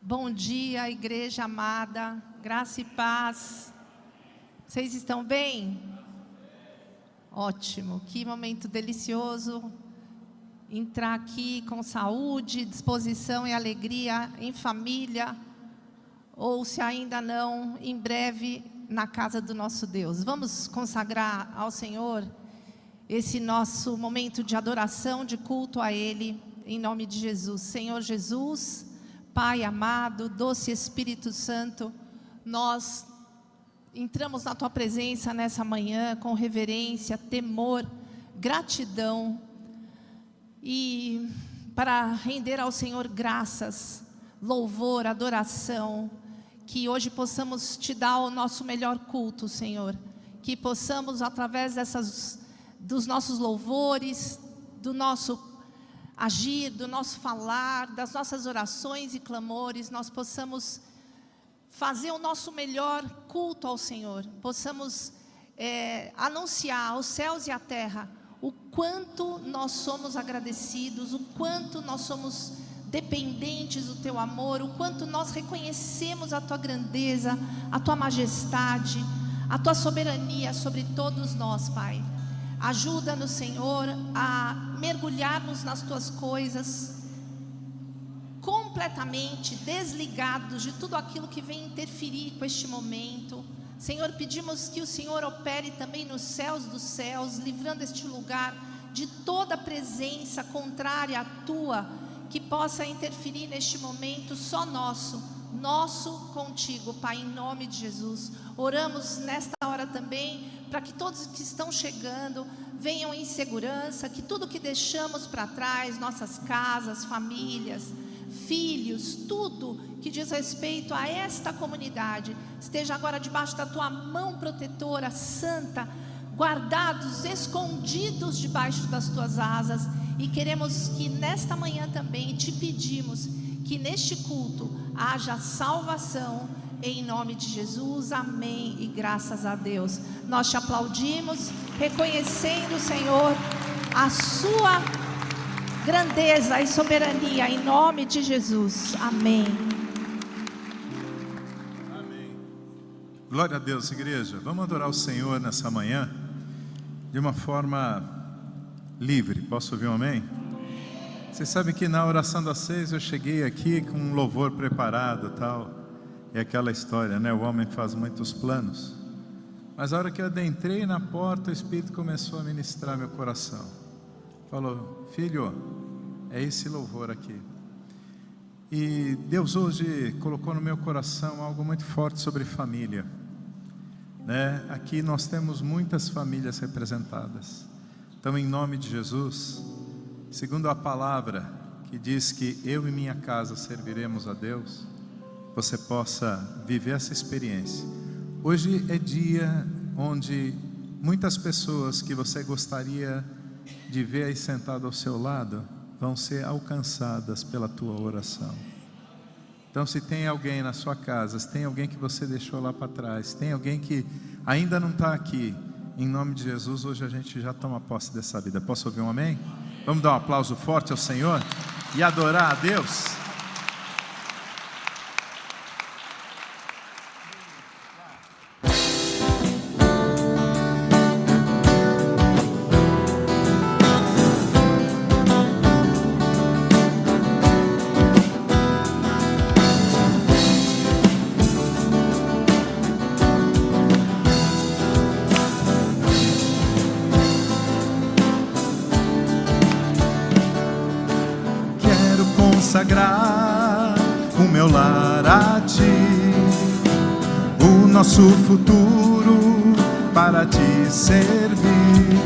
Bom dia, igreja amada, graça e paz. Vocês estão bem? Ótimo, que momento delicioso entrar aqui com saúde, disposição e alegria em família, ou se ainda não, em breve na casa do nosso Deus. Vamos consagrar ao Senhor esse nosso momento de adoração, de culto a Ele, em nome de Jesus. Senhor Jesus, Pai amado, doce Espírito Santo, nós entramos na Tua presença nessa manhã com reverência, temor, gratidão, e para render ao Senhor graças, louvor, adoração, que hoje possamos Te dar o nosso melhor culto, Senhor, que possamos através dos nossos louvores, do nosso agir, do nosso falar, das nossas orações e clamores, nós possamos fazer o nosso melhor culto ao Senhor, possamos anunciar aos céus e à terra o quanto nós somos agradecidos, o quanto nós somos dependentes do Teu amor, o quanto nós reconhecemos a Tua grandeza, a Tua majestade, a Tua soberania sobre todos nós, Pai. Ajuda-nos, Senhor, a mergulharmos nas Tuas coisas, completamente desligados de tudo aquilo que vem interferir com este momento. Senhor, pedimos que o Senhor opere também nos céus dos céus, livrando este lugar de toda presença contrária à Tua, que possa interferir neste momento só nosso contigo, Pai, em nome de Jesus. Oramos nesta hora também para que todos que estão chegando venham em segurança, que tudo que deixamos para trás, nossas casas, famílias, filhos, tudo que diz respeito a esta comunidade, esteja agora debaixo da Tua mão protetora, santa, guardados, escondidos debaixo das Tuas asas. E queremos que nesta manhã também Te pedimos que neste culto haja salvação, em nome de Jesus, amém e graças a Deus. Nós Te aplaudimos, reconhecendo, Senhor, a Sua grandeza e soberania, em nome de Jesus, amém. Amém. Glória a Deus, igreja. Vamos adorar o Senhor nessa manhã, de uma forma livre. Posso ouvir um amém? Vocês sabem que na oração das 6 eu cheguei aqui com um louvor preparado, tal. É aquela história, né? O homem faz muitos planos. Mas a hora que eu adentrei na porta, o Espírito começou a ministrar meu coração. Falou: filho, é esse louvor aqui. E Deus hoje colocou no meu coração algo muito forte sobre família, né? Aqui nós temos muitas famílias representadas. Então, em nome de Jesus, segundo a palavra que diz que eu e minha casa serviremos a Deus, você possa viver essa experiência. Hoje é dia onde muitas pessoas que você gostaria de ver aí sentado ao seu lado vão ser alcançadas pela tua oração. Então, se tem alguém na sua casa, se tem alguém que você deixou lá para trás, se tem alguém que ainda não está aqui, em nome de Jesus, hoje a gente já toma posse dessa vida. Posso ouvir um amém? Vamos dar um aplauso forte ao Senhor e adorar a Deus. Consagrar o meu lar a Ti, o nosso futuro para Te servir,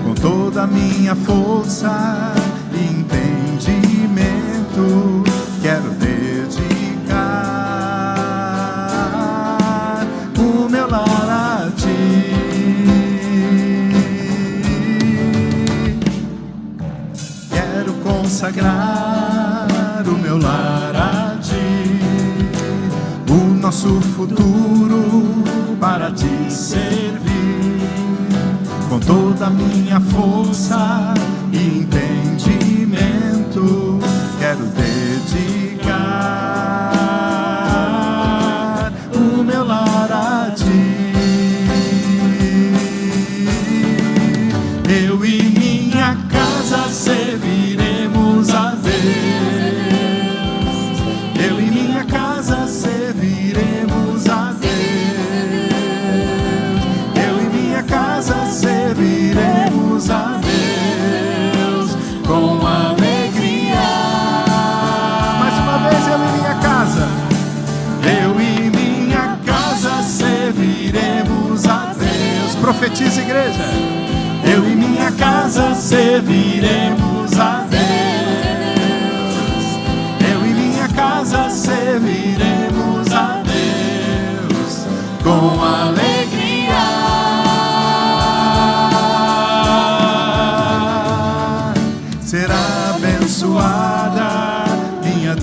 com toda a minha força e entendimento, quero dedicar o meu lar a Ti. Quero consagrar o meu lar a Ti, o nosso futuro para Te servir, com toda a minha força e entendimento, quero dedicar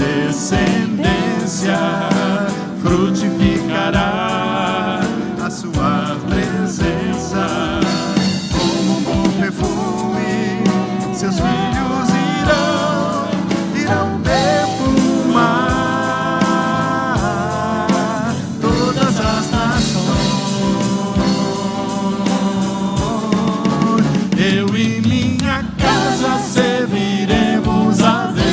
descendência frutificará a sua presença. Como um bom perfume, seus filhos irão perfumar todas as nações. Eu e minha casa serviremos a Deus.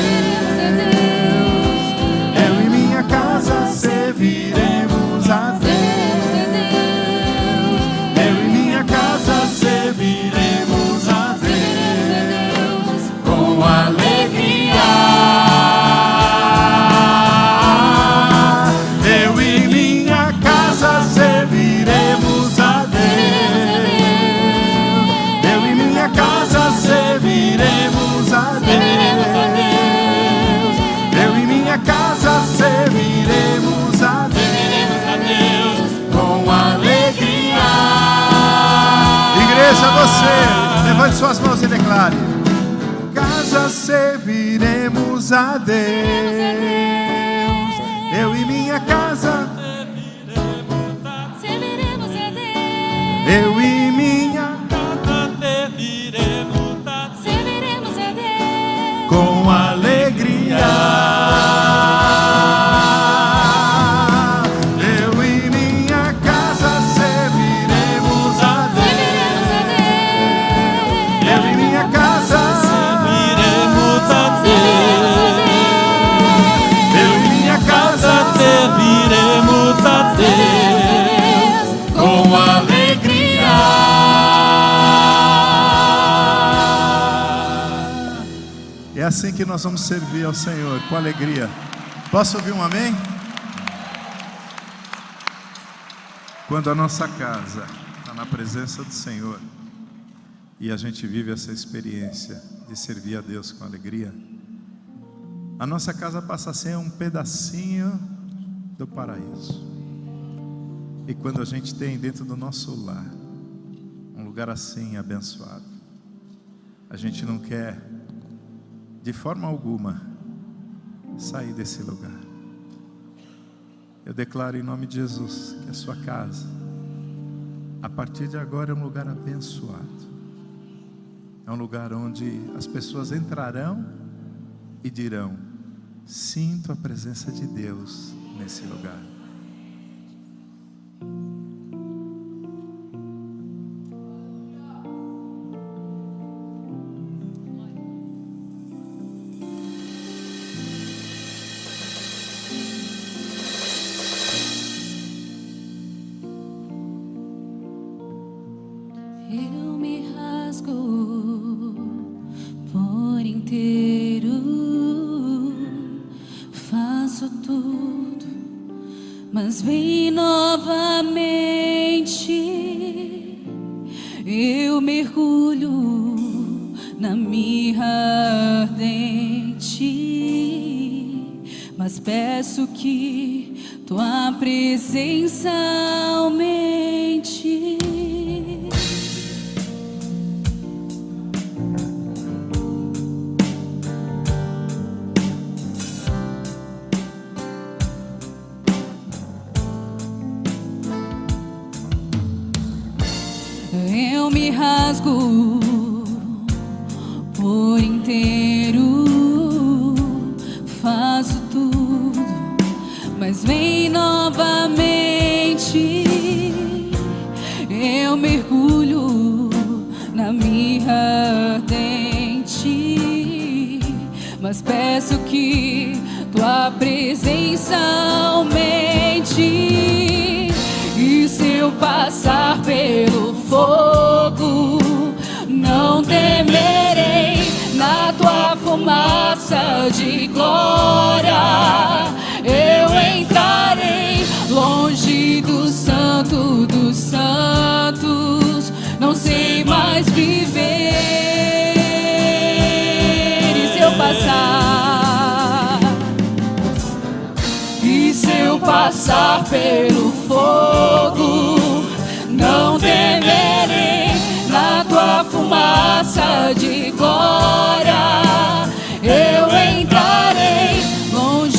Eu e minha casa serviremos a Deus. Eu e minha casa serviremos a Deus com alegria. Eu e minha casa serviremos a Deus. Eu e minha casa serviremos a Deus. Eu e minha casa serviremos a Deus com alegria. Igreja, você, levante suas mãos e declare: casa serviremos a Deus. Eu e minha casa serviremos a Deus. eu e minha Serviremos a Deus. com alegria. Eu e minha casa serviremos a Deus. Eu e minha casa serviremos a Deus. Eu e minha casa serviremos a Deus com alegria. É assim que nós vamos servir ao Senhor, com alegria. Posso ouvir um amém? Quando a nossa casa está na presença do Senhor e a gente vive essa experiência de servir a Deus com alegria, a nossa casa passa a ser um pedacinho do paraíso. E quando a gente tem dentro do nosso lar um lugar assim abençoado, a gente não quer de forma alguma sair desse lugar. Eu declaro em nome de Jesus que a sua casa, a partir de agora, é um lugar abençoado. É um lugar onde as pessoas entrarão e dirão: sinto a presença de Deus nesse lugar. Eu me rasgo por inteiro, faço tudo, mas vem novamente. Eu mergulho na mirra ardente, mas peço que tua presença aumente. Eu me rasgo por inteiro, faço tudo, mas vem novamente. Eu mergulho na mirra ardente, mas peço que tua presença aumente. E se eu passar pelo fogo, não temerei. Na tua fumaça de glória eu entrarei. Longe do santo dos santos, não sei mais viver. E se eu passar, e se eu passar pelo fogo, não temerei. Na tua fumaça de glória eu entrarei. Longe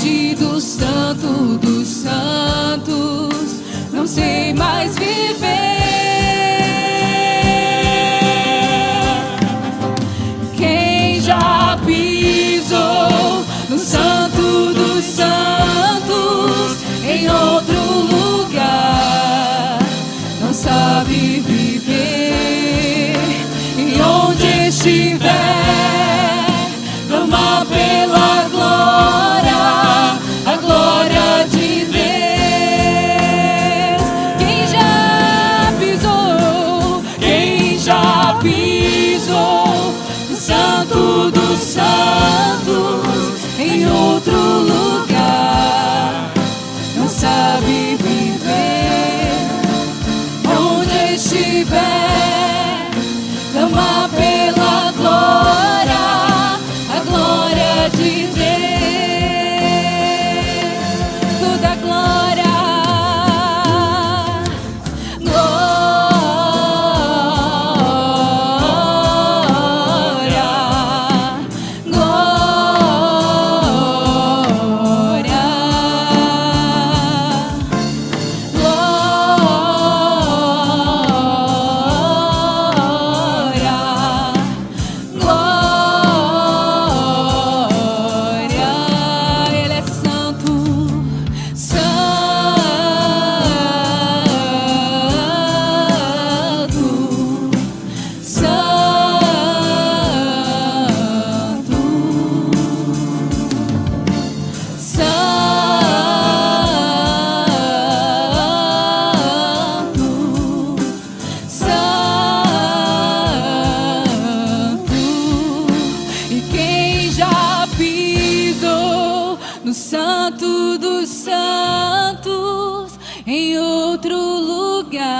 Santo dos Santos, em outro lugar.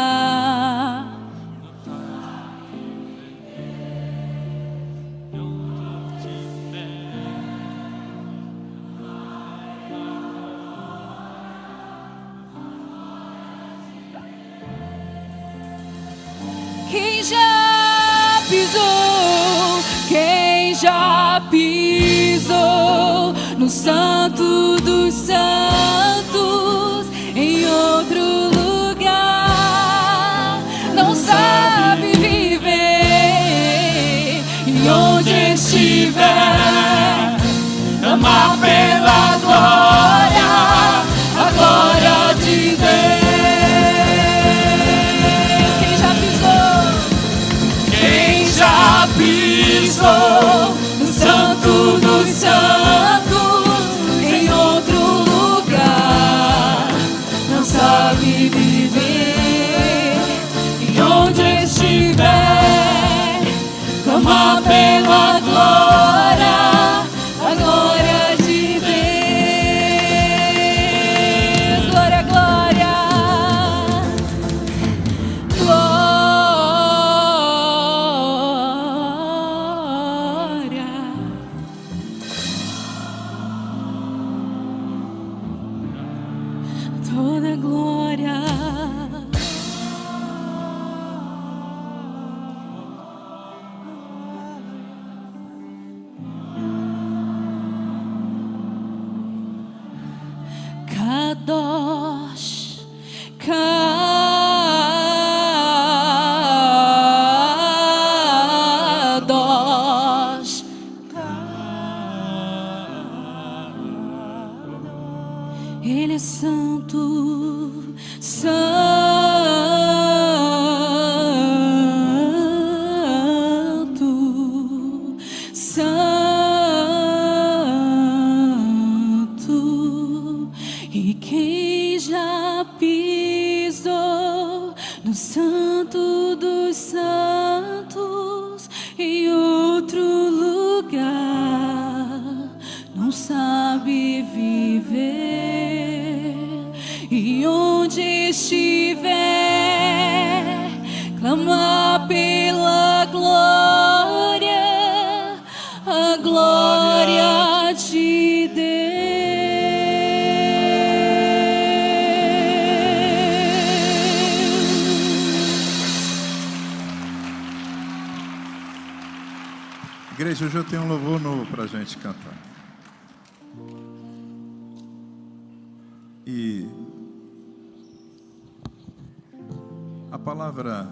Quem já pisou no Santo dos Santos, em outro lugar, não sabe viver, e onde estiver, amar pela glória, a glória de Deus. Pisou no Santo dos Santos, em outro lugar, não sabe viver, e onde estiver, clama pela glória, a glória de Deus. Glória, glória, glória. Toda glória, Kadosh, Kadosh, Ele é santo, santo, santo. E quem já pisou no Santo dos Santos, em outro lugar, não sabe viver, e onde estiver, clama pela glória, a glória de Deus. Igreja, hoje eu tenho um louvor novo para a gente cantar. E a palavra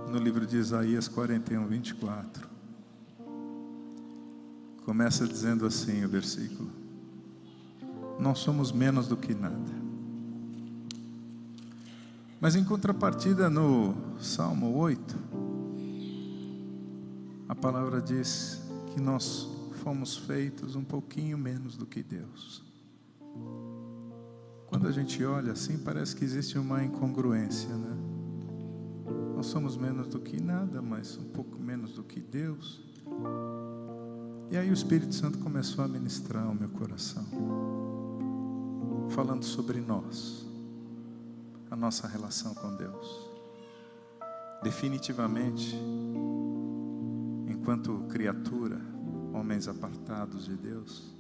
no livro de Isaías 41, 24 começa dizendo assim o versículo: nós somos menos do que nada. Mas em contrapartida, no Salmo 8, a palavra diz que nós fomos feitos um pouquinho menos do que Deus. Quando a gente olha assim, parece que existe uma incongruência, né? Nós somos menos do que nada, mas um pouco menos do que Deus. E aí o Espírito Santo começou a ministrar o meu coração, falando sobre nós, a nossa relação com Deus. Definitivamente, enquanto criatura, homens apartados de Deus,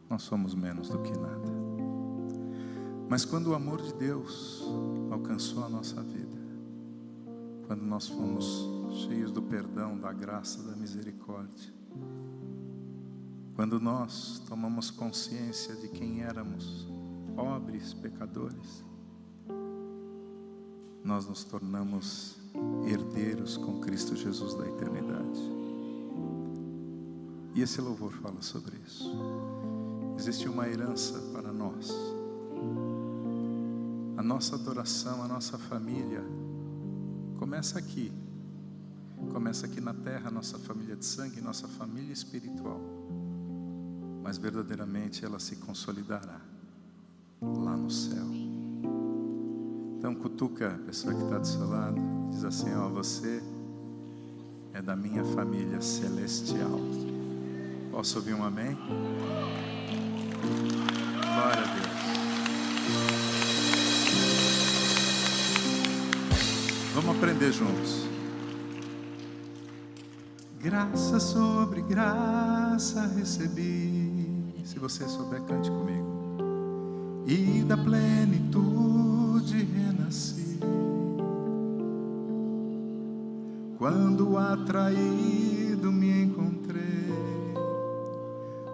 nós somos menos do que nada. Mas quando o amor de Deus alcançou a nossa vida, quando nós fomos cheios do perdão, da graça, da misericórdia, quando nós tomamos consciência de quem éramos, pobres, pecadores, nós nos tornamos herdeiros com Cristo Jesus da eternidade. E esse louvor fala sobre isso. Existe uma herança para nós. A nossa adoração, a nossa família começa aqui. Começa aqui na terra, nossa família de sangue, nossa família espiritual. Mas verdadeiramente ela se consolidará lá no céu. Então cutuca a pessoa que está do seu lado, diz assim: ó, você é da minha família celestial. Posso ouvir um amém? Glória a Deus. Vamos aprender juntos. Graça sobre graça recebi. Se você souber, cante comigo. E da plenitude renasci. Quando atraído me encontrei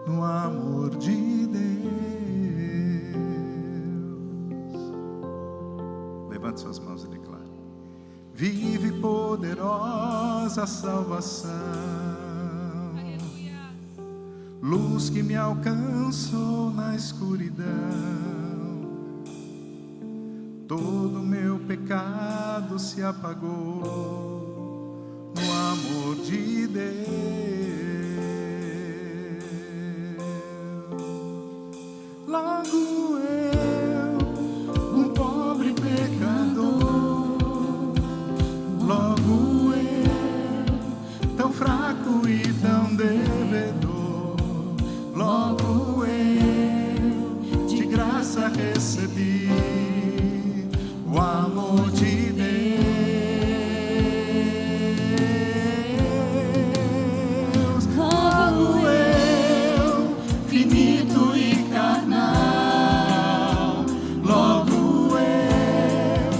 no amor de Deus. Levante suas mãos e declare. Vive poderosa salvação, luz que me alcançou na escuridão. Todo meu pecado se apagou no amor de Deus. Logo eu, um pobre pecador, logo eu, tão fraco e tão devedor, logo eu, de graça recebi o amor de Deus. Logo eu, finito e carnal, logo eu,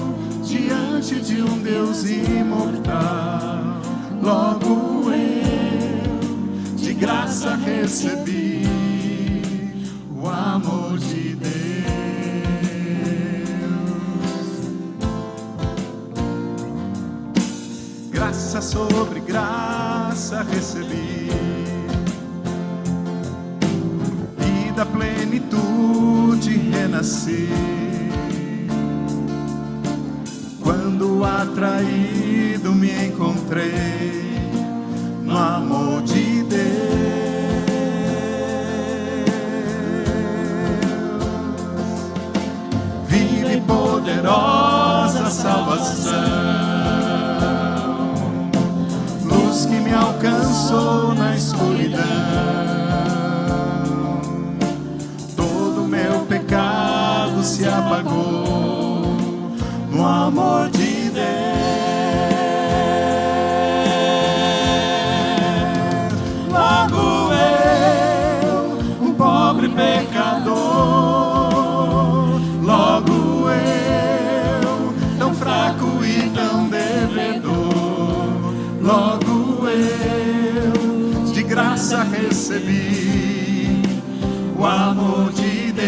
diante de um Deus imortal, logo eu, de graça recebi o amor de Deus. Graça sobre graça recebi, e da plenitude renasci. Quando atraído me encontrei no amor de Deus. Vive poderosa salvação, luz que me alcançou na escuridão. Todo meu pecado se apagou no amor de Deus. Logo eu, um pobre pecador, logo eu, tão fraco e tão devedor, logo eu, de graça recebi o amor de Deus.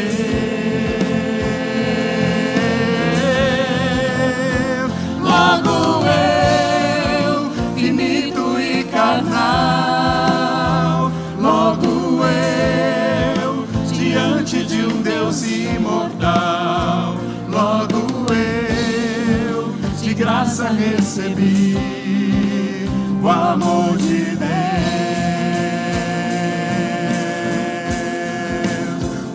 Logo eu, finito e carnal, logo eu, diante de um Deus imortal, logo eu, de graça recebi o amor de Deus.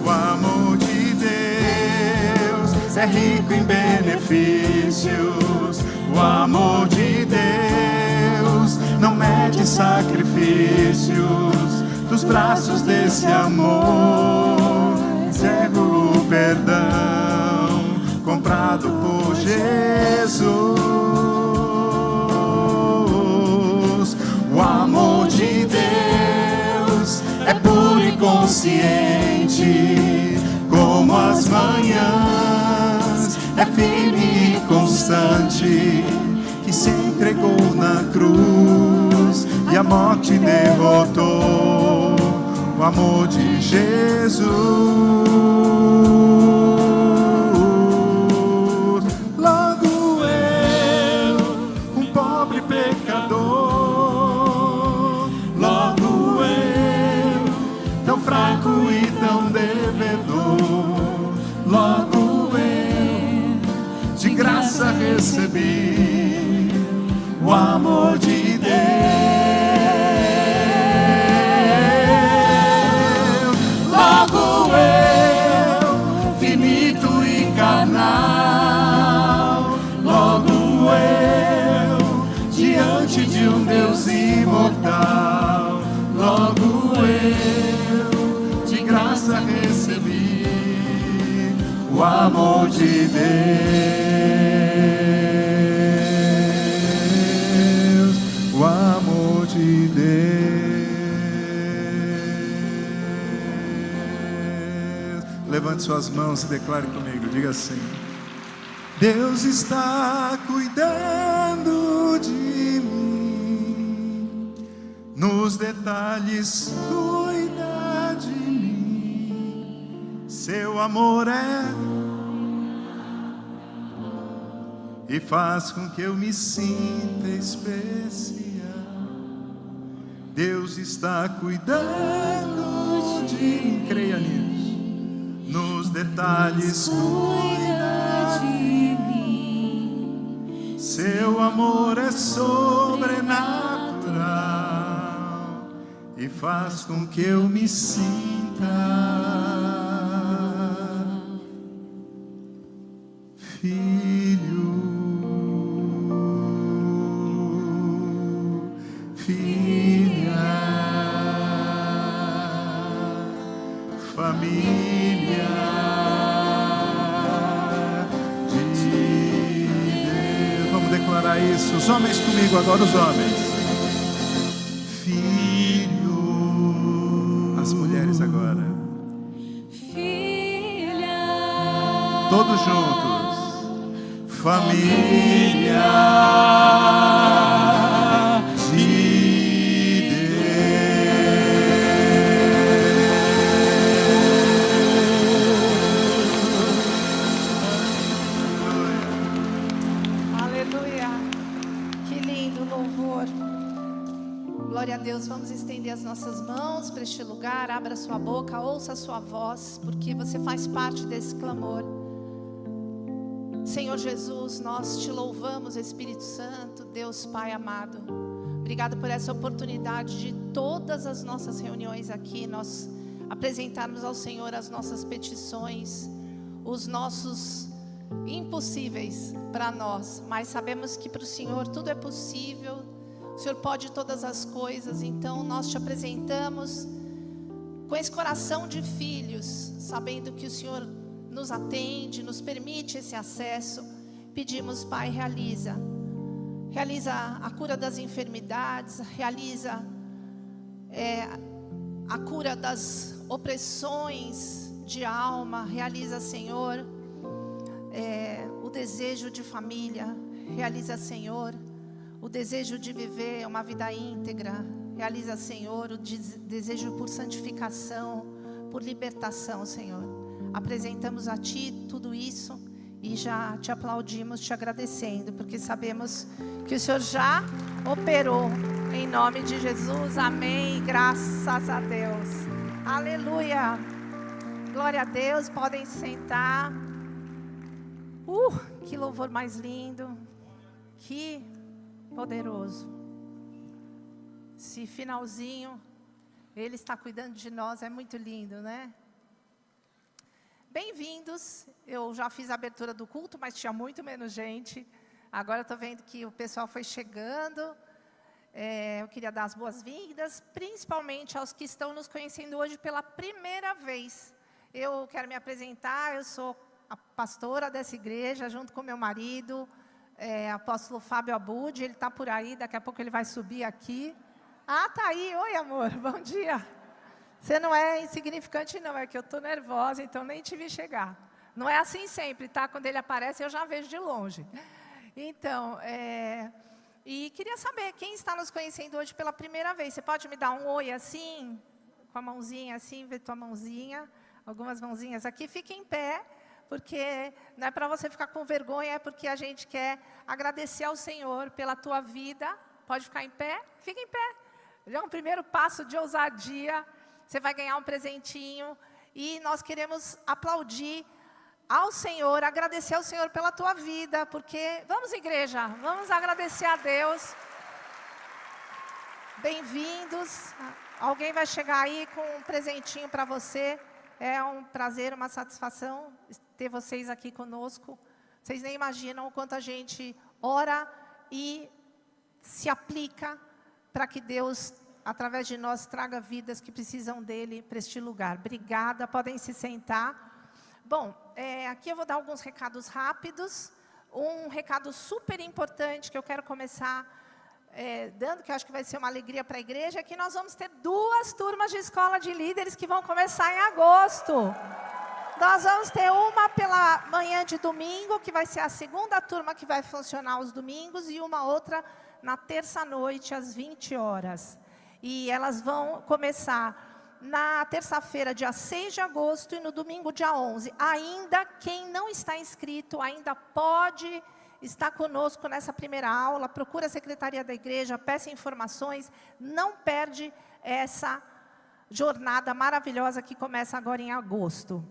O amor de Deus é rico em benefícios. O amor de Deus não mede sacrifícios. Dos braços desse amor cego o perdão, comprado por Jesus. O amor de Deus é puro e consciente como as manhãs, é firme e constante, que se entregou na cruz e a morte derrotou. O amor de Jesus. Logo eu, um pobre pecador, logo eu, tão fraco e tão devedor, logo eu, de graça recebi o amor de Deus. Logo eu, finito e carnal, logo eu, diante de um Deus imortal, logo eu, de graça recebi o amor de Deus, o amor de Deus. Levante suas mãos e declare comigo, diga assim: Deus está cuidando de mim, nos detalhes cuida de mim, seu amor e faz com que eu me sinta especial. Deus está cuidando de mim, creia nisso, nos detalhes cuida de mim, seu amor é sobrenatural e faz com que eu me sinta filho, filha, família de Deus. Vamos declarar isso. Os homens comigo agora, os homens. Filho. As mulheres agora. Filha. Todos juntos. Família de Deus. Aleluia. Que lindo louvor. Glória a Deus. Vamos estender as nossas mãos para este lugar. Abra sua boca, ouça a sua voz, porque você faz parte desse clamor. Senhor Jesus, nós te louvamos, Espírito Santo, Deus Pai amado. Obrigado por essa oportunidade de todas as nossas reuniões aqui, nós apresentarmos ao Senhor as nossas petições, os nossos impossíveis para nós, mas sabemos que para o Senhor tudo é possível, o Senhor pode todas as coisas, então nós te apresentamos com esse coração de filhos, sabendo que o Senhor nos atende, nos permite esse acesso. Pedimos, Pai, realiza a cura das enfermidades, realiza a cura das opressões de alma, realiza, Senhor, o desejo de família, realiza, Senhor, o desejo de viver uma vida íntegra, realiza, Senhor, o desejo por santificação, por libertação, Senhor. Apresentamos a Ti tudo isso e já te aplaudimos, te agradecendo, porque sabemos que o Senhor já operou, em nome de Jesus, amém, graças a Deus, aleluia, glória a Deus, podem sentar. Que louvor mais lindo, que poderoso, esse finalzinho, Ele está cuidando de nós, é muito lindo, né? Bem-vindos, eu já fiz a abertura do culto, mas tinha muito menos gente. Agora eu estou vendo que o pessoal foi chegando. Eu queria dar as boas-vindas, principalmente aos que estão nos conhecendo hoje pela primeira vez. Eu quero me apresentar, eu sou a pastora dessa igreja, junto com meu marido, apóstolo Fábio Abud, ele está por aí, daqui a pouco ele vai subir aqui. Tá aí, oi amor, bom dia. Você não é insignificante não, é que eu estou nervosa, então nem te vi chegar. Não é assim sempre, tá? Quando ele aparece eu já vejo de longe. Então, e queria saber, quem está nos conhecendo hoje pela primeira vez, você pode me dar um oi assim, com a mãozinha assim, ver tua mãozinha, algumas mãozinhas aqui, fique em pé, porque não é para você ficar com vergonha, é porque a gente quer agradecer ao Senhor pela tua vida. Pode ficar em pé? Fica em pé. Já é um primeiro passo de ousadia. Você vai ganhar um presentinho e nós queremos aplaudir ao Senhor, agradecer ao Senhor pela tua vida, porque, vamos igreja, vamos agradecer a Deus. Bem-vindos, alguém vai chegar aí com um presentinho para você, é um prazer, uma satisfação ter vocês aqui conosco. Vocês nem imaginam o quanto a gente ora e se aplica para que Deus, através de nós, traga vidas que precisam dele para este lugar. Obrigada, podem se sentar. Bom, aqui eu vou dar alguns recados rápidos. Um recado super importante que eu quero começar dando, que eu acho que vai ser uma alegria para a igreja, é que nós vamos ter 2 turmas de escola de líderes que vão começar em agosto. Nós vamos ter uma pela manhã de domingo, que vai ser a segunda turma que vai funcionar os domingos, e uma outra na terça-noite, às 20 horas. E elas vão começar na terça-feira, dia 6 de agosto, e no domingo, dia 11. Ainda quem não está inscrito, ainda pode estar conosco nessa primeira aula. Procura a secretaria da igreja, peça informações. Não perde essa jornada maravilhosa que começa agora em agosto.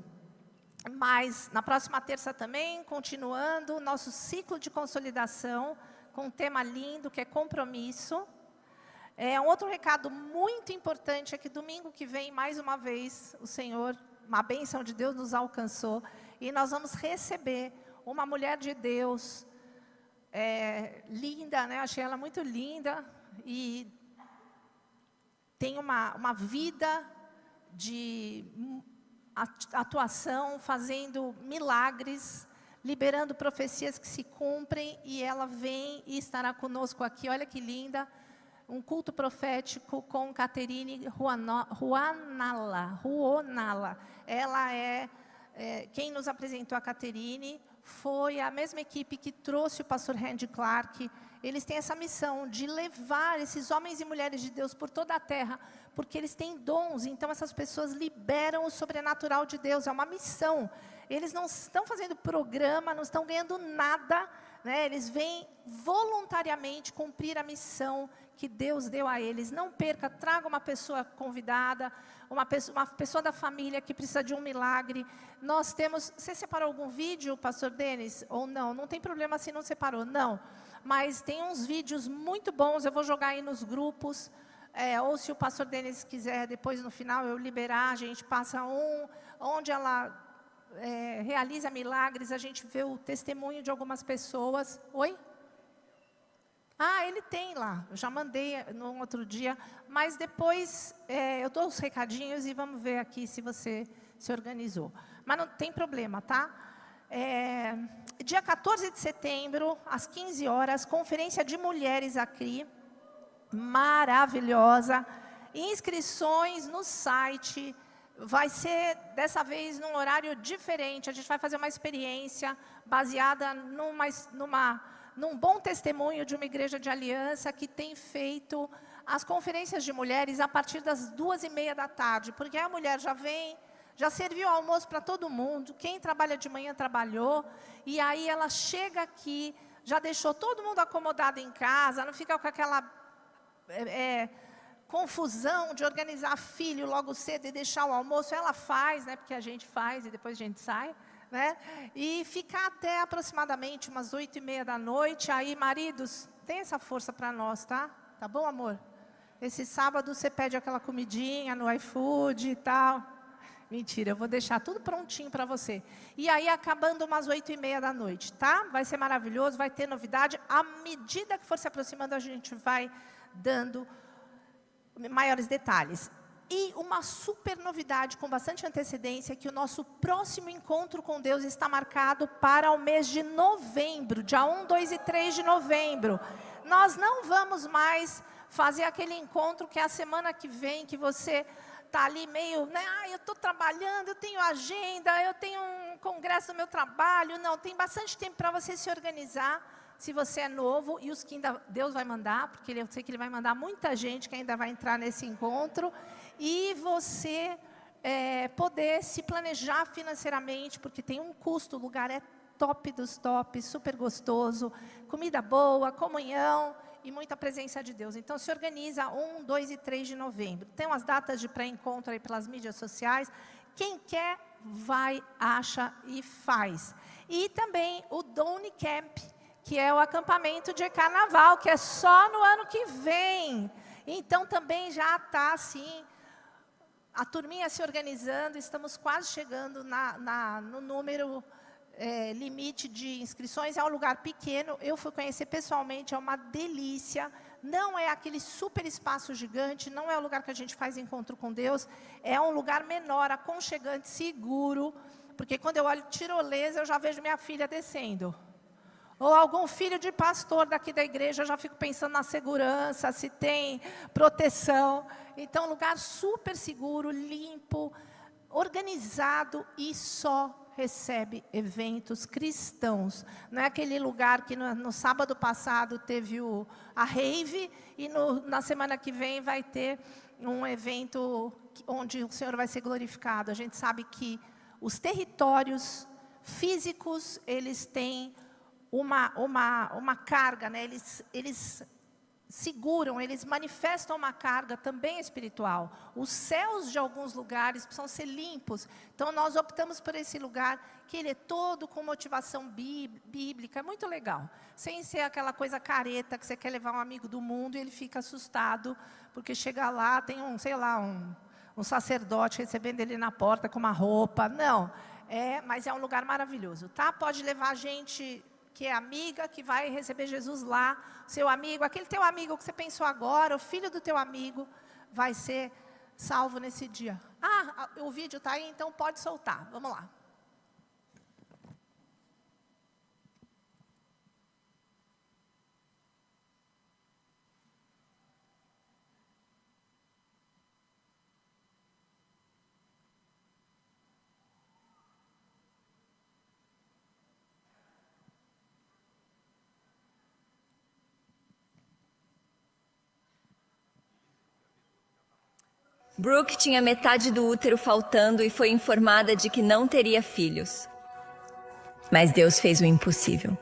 Mas na próxima terça também, continuando o nosso ciclo de consolidação, com um tema lindo, que é compromisso. Um outro recado muito importante é que domingo que vem, mais uma vez, o Senhor, uma bênção de Deus nos alcançou, e nós vamos receber uma mulher de Deus, linda, né? Achei ela muito linda, e tem uma vida de atuação, fazendo milagres, liberando profecias que se cumprem, e ela vem e estará conosco aqui. Olha que linda! Um culto profético com Caterine Ruonala. Ela quem nos apresentou a Caterine foi a mesma equipe que trouxe o pastor Randy Clark. Eles têm essa missão de levar esses homens e mulheres de Deus por toda a terra, porque eles têm dons, então essas pessoas liberam o sobrenatural de Deus, é uma missão. Eles não estão fazendo programa, não estão ganhando nada, né? Eles vêm voluntariamente cumprir a missão que Deus deu a eles. Não perca, traga uma pessoa convidada, uma pessoa da família que precisa de um milagre. Nós temos... Você separou algum vídeo, pastor Denis? Ou não? Não tem problema se não separou, não. Mas tem uns vídeos muito bons, eu vou jogar aí nos grupos. Ou se o pastor Denis quiser, depois no final eu liberar, a gente passa onde ela realiza milagres, a gente vê o testemunho de algumas pessoas. Oi? Ele tem lá, eu já mandei no outro dia, mas depois eu dou os recadinhos e vamos ver aqui se você se organizou. Mas não tem problema, tá? Dia 14 de setembro, às 15 horas, conferência de mulheres aqui, maravilhosa. Inscrições no site, vai ser dessa vez num horário diferente, a gente vai fazer uma experiência baseada num bom testemunho de uma igreja de aliança que tem feito as conferências de mulheres a partir das 2h30 da tarde, porque a mulher já vem, já serviu o almoço para todo mundo, quem trabalha de manhã trabalhou, e aí ela chega aqui, já deixou todo mundo acomodado em casa, não fica com aquela confusão de organizar filho logo cedo e deixar o almoço. Ela faz, né, porque a gente faz e depois a gente sai. Né? E ficar até aproximadamente umas 8h30 da noite. Aí, maridos, tem essa força para nós, tá? Tá bom, amor? Esse sábado você pede aquela comidinha no iFood e tal. Mentira, eu vou deixar tudo prontinho para você. E aí, acabando umas 8h30 da noite, tá? Vai ser maravilhoso, vai ter novidade. À medida que for se aproximando, a gente vai dando maiores detalhes. E uma super novidade, com bastante antecedência, que o nosso próximo encontro com Deus está marcado para o mês de novembro, dia 1, 2 e 3 de novembro. Nós não vamos mais fazer aquele encontro que é a semana que vem, que você está ali meio, né? Eu estou trabalhando, eu tenho agenda, eu tenho um congresso no meu trabalho. Não, tem bastante tempo para você se organizar. Se você é novo, e os que ainda Deus vai mandar, porque eu sei que Ele vai mandar muita gente que ainda vai entrar nesse encontro, e você poder se planejar financeiramente, porque tem um custo, o lugar é top dos tops, super gostoso, comida boa, comunhão e muita presença de Deus. Então, se organiza 1, 2 e 3 de novembro. Tem umas datas de pré-encontro aí pelas mídias sociais. Quem quer, vai, acha e faz. E também o Downy Camp, que é o acampamento de carnaval, que é só no ano que vem. Então, também já está, assim, a turminha se organizando, estamos quase chegando no número limite de inscrições. É um lugar pequeno, eu fui conhecer pessoalmente, é uma delícia. Não é aquele super espaço gigante, não é o lugar que a gente faz encontro com Deus, é um lugar menor, aconchegante, seguro, Porque quando eu olho tirolesa, eu já vejo minha filha descendo. Ou algum filho de pastor daqui da igreja, eu já fico pensando na segurança, se tem proteção. Então, lugar super seguro, limpo, organizado e só recebe eventos cristãos. Não é aquele lugar que no sábado passado teve a rave e na semana que vem vai ter um evento onde o Senhor vai ser glorificado. A gente sabe que os territórios físicos, eles têm uma carga, né? Eles seguram, eles manifestam uma carga também espiritual. Os céus de alguns lugares precisam ser limpos. Então, nós optamos por esse lugar, que ele é todo com motivação bíblica. É muito legal. Sem ser aquela coisa careta, que você quer levar um amigo do mundo e ele fica assustado, porque chega lá, tem um sacerdote recebendo ele na porta com uma roupa. Não, mas é um lugar maravilhoso, tá? Pode levar gente que é amiga, que vai receber Jesus lá, seu amigo, aquele teu amigo que você pensou agora, o filho do teu amigo, vai ser salvo nesse dia. O vídeo está aí, então pode soltar, vamos lá. Brooke tinha metade do útero faltando e foi informada de que não teria filhos. Mas Deus fez o impossível.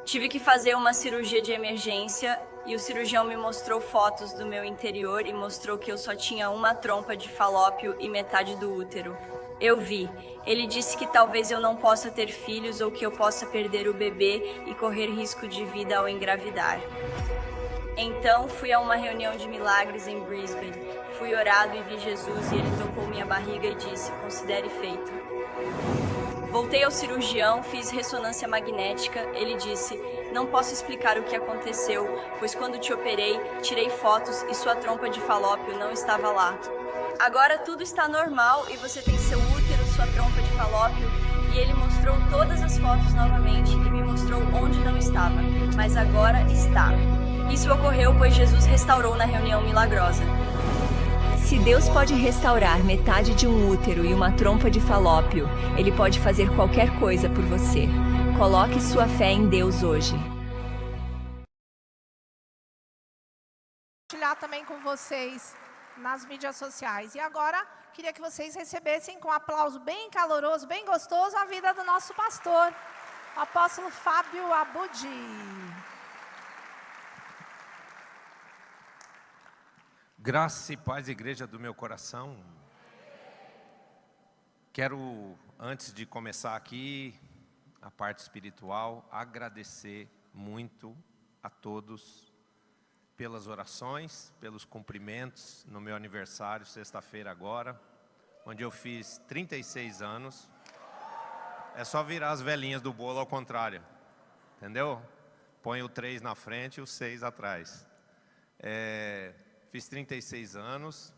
Tive que fazer uma cirurgia de emergência e o cirurgião me mostrou fotos do meu interior e mostrou que eu só tinha uma trompa de falópio e metade do útero. Eu vi. Ele disse que talvez eu não possa ter filhos ou que eu possa perder o bebê e correr risco de vida ao engravidar. Então, fui a uma reunião de milagres em Brisbane. Fui orado e vi Jesus e ele tocou minha barriga e disse, considere feito. Voltei ao cirurgião, fiz ressonância magnética. Ele disse, não posso explicar o que aconteceu, pois quando te operei, tirei fotos e sua trompa de falópio não estava lá. Agora tudo está normal e você tem seu útero, sua trompa de falópio. E ele mostrou todas as fotos novamente e me mostrou onde não estava, mas agora está. Isso ocorreu pois Jesus restaurou na reunião milagrosa. Se Deus pode restaurar metade de um útero e uma trompa de falópio, Ele pode fazer qualquer coisa por você. Coloque sua fé em Deus hoje. Compartilhar também com vocês nas mídias sociais. E agora, queria que vocês recebessem com um aplauso bem caloroso, bem gostoso, a vida do nosso pastor, o apóstolo Fábio Abudi. Graça e paz, igreja do meu coração. Quero, antes de começar aqui a parte espiritual, agradecer muito a todos pelas orações, pelos cumprimentos no meu aniversário, sexta-feira agora, onde eu fiz 36 anos. É só virar as velhinhas do bolo ao contrário, entendeu? Põe o 3 na frente e o 6 atrás. Fiz 36 anos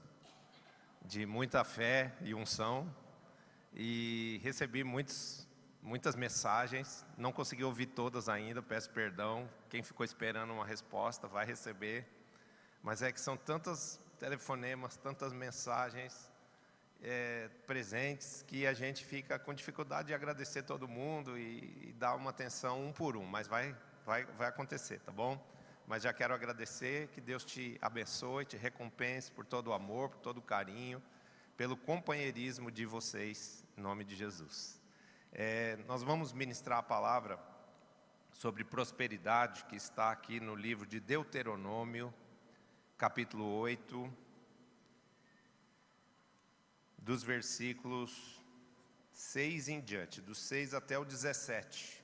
de muita fé e unção e recebi muitas mensagens, não consegui ouvir todas ainda, peço perdão, quem ficou esperando uma resposta vai receber, mas é que são tantos telefonemas, tantas mensagens presentes que a gente fica com dificuldade de agradecer todo mundo e dar uma atenção um por um, mas vai acontecer, tá bom? Mas já quero agradecer, que Deus te abençoe, te recompense por todo o amor, por todo o carinho, pelo companheirismo de vocês, em nome de Jesus. Nós vamos ministrar a palavra sobre prosperidade, que está aqui no livro de Deuteronômio, capítulo 8, dos versículos 6 em diante, do 6 até o 17.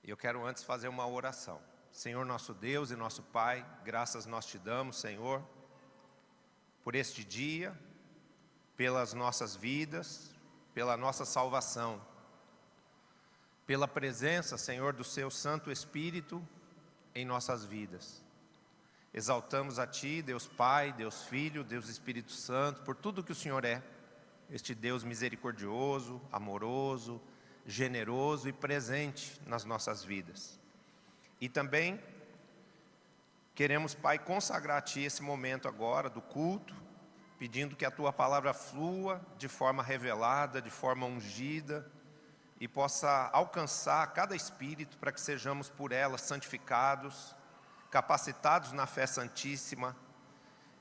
Eu quero antes fazer uma oração. Senhor nosso Deus e nosso Pai, graças nós te damos, Senhor, por este dia, pelas nossas vidas, pela nossa salvação, pela presença, Senhor, do Seu Santo Espírito em nossas vidas. Exaltamos a Ti, Deus Pai, Deus Filho, Deus Espírito Santo, por tudo que o Senhor é este Deus misericordioso, amoroso, generoso e presente nas nossas vidas. E também queremos, Pai, consagrar a Ti esse momento agora do culto, pedindo que a Tua palavra flua de forma revelada, de forma ungida, e possa alcançar cada espírito para que sejamos por ela santificados, capacitados na fé santíssima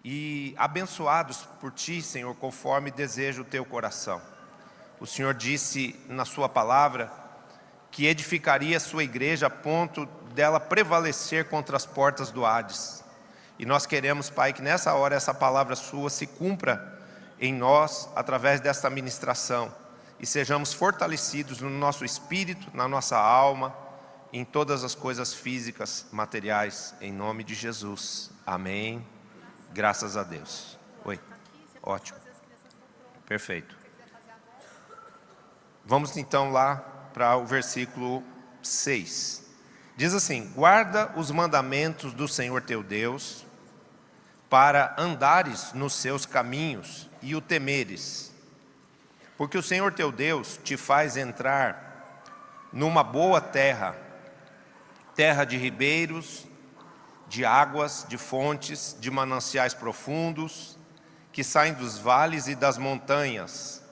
e abençoados por Ti, Senhor, conforme deseja o Teu coração. O Senhor disse na Sua palavra que edificaria a Sua igreja a ponto dela prevalecer contra as portas do Hades. E nós queremos, Pai, que nessa hora essa palavra Sua se cumpra em nós, através desta ministração, e sejamos fortalecidos no nosso espírito, na nossa alma, em todas as coisas físicas, materiais, em nome de Jesus. Amém. Graças a Deus. Oi. Ótimo. Perfeito. Vamos então lá para o versículo 6. Diz assim: guarda os mandamentos do Senhor teu Deus, para andares nos seus caminhos e o temeres. Porque o Senhor teu Deus te faz entrar numa boa terra, terra de ribeiros, de águas, de fontes, de mananciais profundos, que saem dos vales e das montanhas,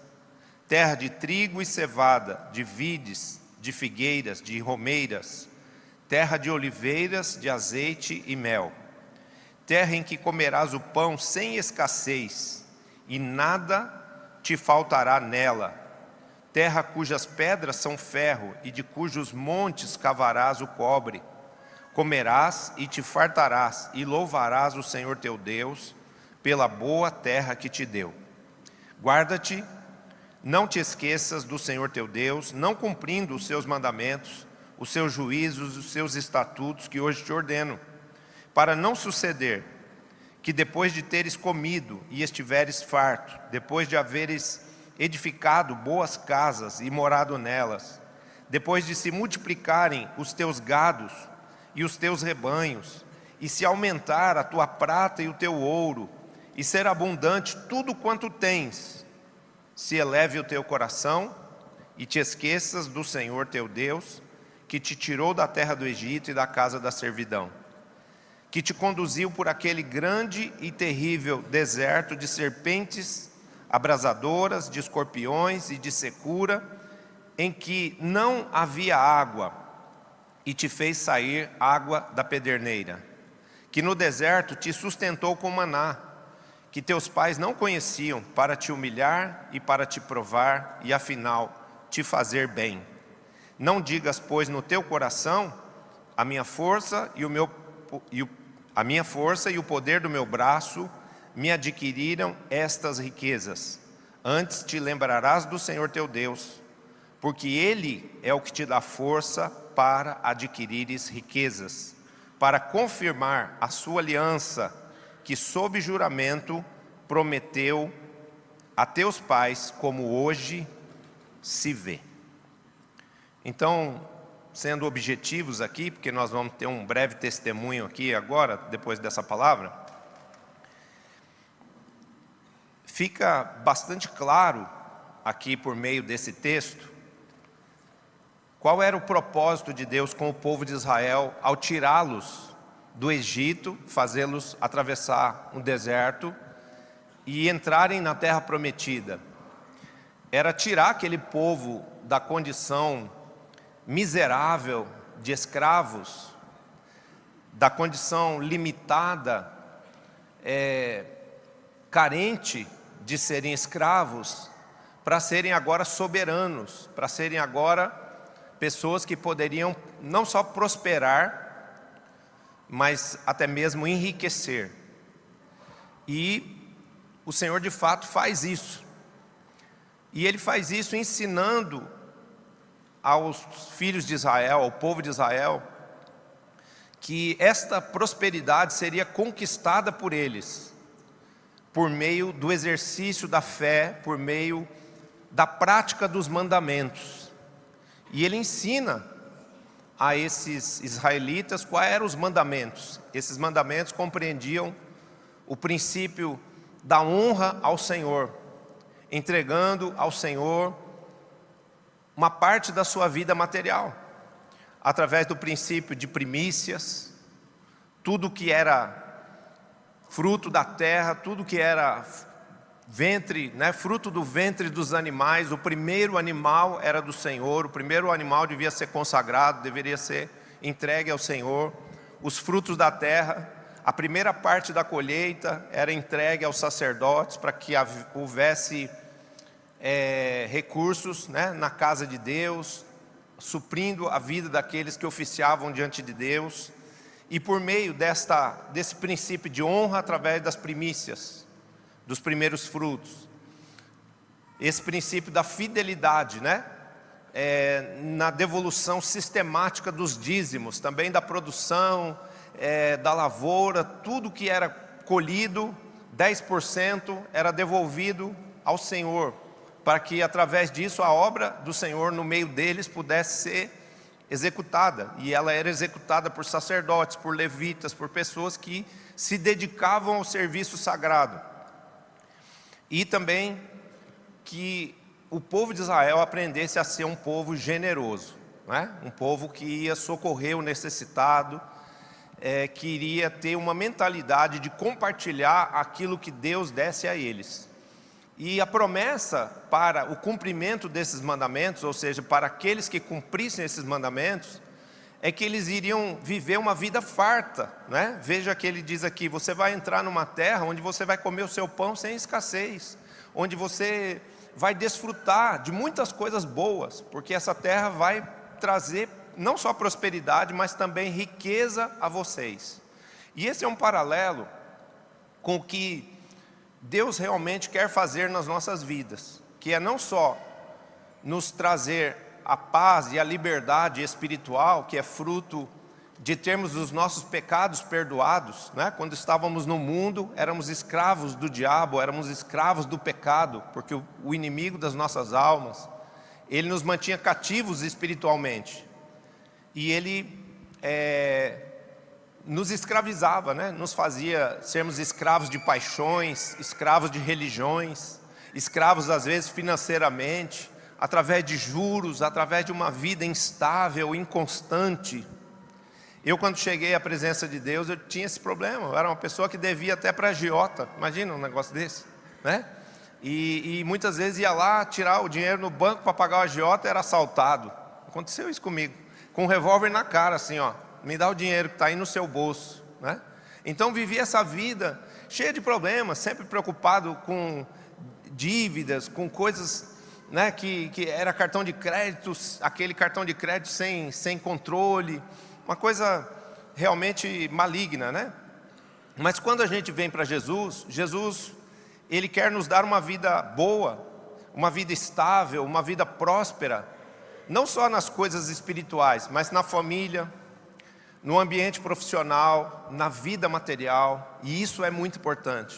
terra de trigo e cevada, de vides, de figueiras, de romeiras, terra de oliveiras, de azeite e mel, terra em que comerás o pão sem escassez, e nada te faltará nela, terra cujas pedras são ferro, e de cujos montes cavarás o cobre. Comerás e te fartarás, e louvarás o Senhor teu Deus, pela boa terra que te deu. Guarda-te, não te esqueças do Senhor teu Deus, não cumprindo os seus mandamentos, os seus juízos, os seus estatutos que hoje te ordeno, para não suceder que depois de teres comido e estiveres farto, depois de haveres edificado boas casas e morado nelas, depois de se multiplicarem os teus gados e os teus rebanhos, e se aumentar a tua prata e o teu ouro, e ser abundante tudo quanto tens, se eleve o teu coração e te esqueças do Senhor teu Deus, que te tirou da terra do Egito e da casa da servidão, que te conduziu por aquele grande e terrível deserto de serpentes abrasadoras, de escorpiões e de secura, em que não havia água, e te fez sair água da pederneira, que no deserto te sustentou com maná, que teus pais não conheciam, para te humilhar e para te provar, e afinal te fazer bem. Não digas, pois, no teu coração: a minha força e o poder do meu braço me adquiriram estas riquezas. Antes te lembrarás do Senhor teu Deus, porque Ele é o que te dá força para adquirires riquezas, para confirmar a sua aliança, que sob juramento prometeu a teus pais, como hoje se vê. Então, sendo objetivos aqui, porque nós vamos ter um breve testemunho aqui agora, depois dessa palavra, fica bastante claro aqui por meio desse texto, qual era o propósito de Deus com o povo de Israel ao tirá-los do Egito, fazê-los atravessar um deserto e entrarem na terra prometida. Era tirar aquele povo da condição miserável de escravos, da condição limitada, carente de serem escravos, para serem agora soberanos, para serem agora pessoas que poderiam não só prosperar, mas até mesmo enriquecer. E o Senhor de fato faz isso. E Ele faz isso ensinando aos filhos de Israel, ao povo de Israel, que esta prosperidade seria conquistada por eles, por meio do exercício da fé, por meio da prática dos mandamentos. E Ele ensina a esses israelitas quais eram os mandamentos. Esses mandamentos compreendiam o princípio da honra ao Senhor. entregando ao Senhor uma parte da sua vida material, através do princípio de primícias, tudo que era fruto da terra, tudo que era ventre, né, fruto do ventre dos animais. O primeiro animal era do Senhor, o primeiro animal devia ser consagrado, deveria ser entregue ao Senhor. Os frutos da terra, a primeira parte da colheita era entregue aos sacerdotes para que houvesse recursos, né, na casa de Deus, suprindo a vida daqueles que oficiavam diante de Deus. E por meio desse princípio de honra através das primícias, dos primeiros frutos, esse princípio da fidelidade, né? Na devolução sistemática dos dízimos, também da produção, da lavoura, tudo que era colhido, 10% era devolvido ao Senhor, para que através disso a obra do Senhor no meio deles pudesse ser executada. E ela era executada por sacerdotes, por levitas, por pessoas que se dedicavam ao serviço sagrado. E também que o povo de Israel aprendesse a ser um povo generoso, né? Um povo que ia socorrer o necessitado, que iria ter uma mentalidade de compartilhar aquilo que Deus desse a eles. E a promessa para o cumprimento desses mandamentos, ou seja, para aqueles que cumprissem esses mandamentos, é que eles iriam viver uma vida farta, né? Veja que ele diz aqui: você vai entrar numa terra onde você vai comer o seu pão sem escassez, onde você vai desfrutar de muitas coisas boas, porque essa terra vai trazer não só prosperidade, mas também riqueza a vocês. E esse é um paralelo com o que Deus realmente quer fazer nas nossas vidas, que é não só nos trazer a paz e a liberdade espiritual, que é fruto de termos os nossos pecados perdoados, né? Quando estávamos no mundo, éramos escravos do diabo, éramos escravos do pecado, porque o inimigo das nossas almas, ele nos mantinha cativos espiritualmente, e ele nos escravizava, né? Nos fazia sermos escravos de paixões, escravos de religiões, escravos às vezes financeiramente, através de juros, através de uma vida instável, inconstante. Eu, quando cheguei à presença de Deus, eu tinha esse problema. Eu era uma pessoa que devia até para agiota. Imagina um negócio desse, né? E muitas vezes ia lá tirar o dinheiro no banco para pagar o agiota, era assaltado. Aconteceu isso comigo, com um revólver na cara, assim, ó: me dá o dinheiro que está aí no seu bolso, né? Então vivi essa vida cheia de problemas, sempre preocupado com dívidas, com coisas, né, que era cartão de crédito, aquele cartão de crédito sem controle, uma coisa realmente maligna, né? Mas quando a gente vem para Jesus, Ele quer nos dar uma vida boa, uma vida estável, uma vida próspera, não só nas coisas espirituais, mas na família, no ambiente profissional, na vida material. E isso é muito importante,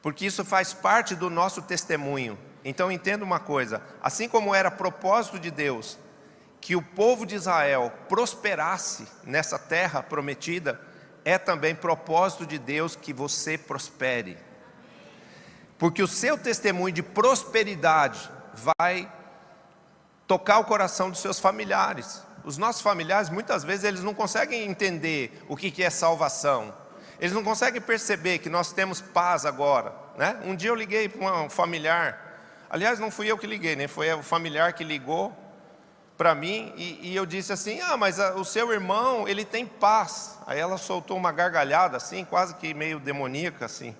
porque isso faz parte do nosso testemunho. Então entenda uma coisa: assim como era propósito de Deus que o povo de Israel prosperasse nessa terra prometida, é também propósito de Deus que você prospere, porque o seu testemunho de prosperidade vai tocar o coração dos seus familiares. Os nossos familiares, muitas vezes, eles não conseguem entender o que é salvação. Eles não conseguem perceber que nós temos paz agora, né? Um dia eu liguei para um familiar, aliás, não fui eu que liguei, né? Foi o familiar que ligou para mim, e eu disse assim: mas o seu irmão, ele tem paz. Aí ela soltou uma gargalhada assim, quase que meio demoníaca assim.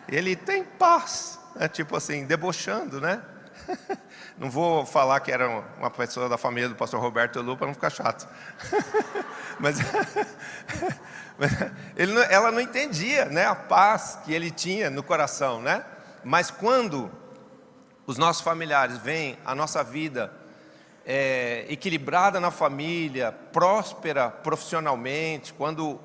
Ele tem paz, tipo assim, debochando, né? Não vou falar que era uma pessoa da família do pastor Roberto Lu, para não ficar chato. Mas ela não entendia, né, a paz que ele tinha no coração, né? Mas quando os nossos familiares veem a nossa vida equilibrada na família, próspera profissionalmente, quando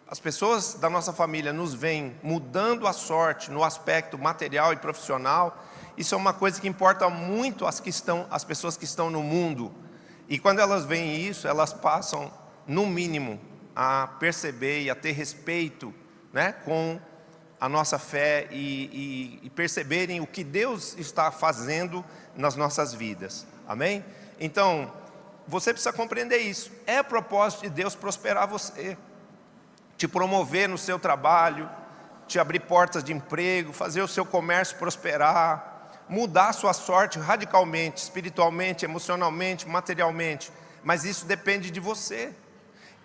as pessoas da nossa família nos veem mudando a sorte no aspecto material e profissional, isso é uma coisa que importa muito às pessoas que estão no mundo. E quando elas veem isso, elas passam, no mínimo, a perceber e a ter respeito, né, com a nossa fé e perceberem o que Deus está fazendo nas nossas vidas. Amém? Então, você precisa compreender isso. É propósito de Deus prosperar você, te promover no seu trabalho, te abrir portas de emprego, fazer o seu comércio prosperar, mudar a sua sorte radicalmente, espiritualmente, emocionalmente, materialmente. Mas isso depende de você.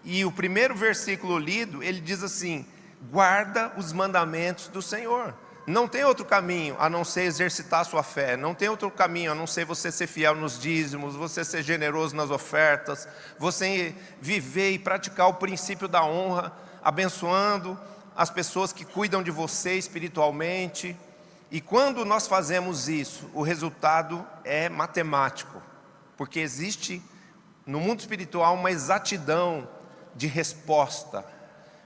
E o primeiro versículo lido, ele diz assim: guarda os mandamentos do Senhor. Não tem outro caminho a não ser exercitar a sua fé. Não tem outro caminho a não ser você ser fiel nos dízimos, você ser generoso nas ofertas, você viver e praticar o princípio da honra, abençoando as pessoas que cuidam de você espiritualmente. E quando nós fazemos isso, o resultado é matemático, porque existe no mundo espiritual uma exatidão de resposta.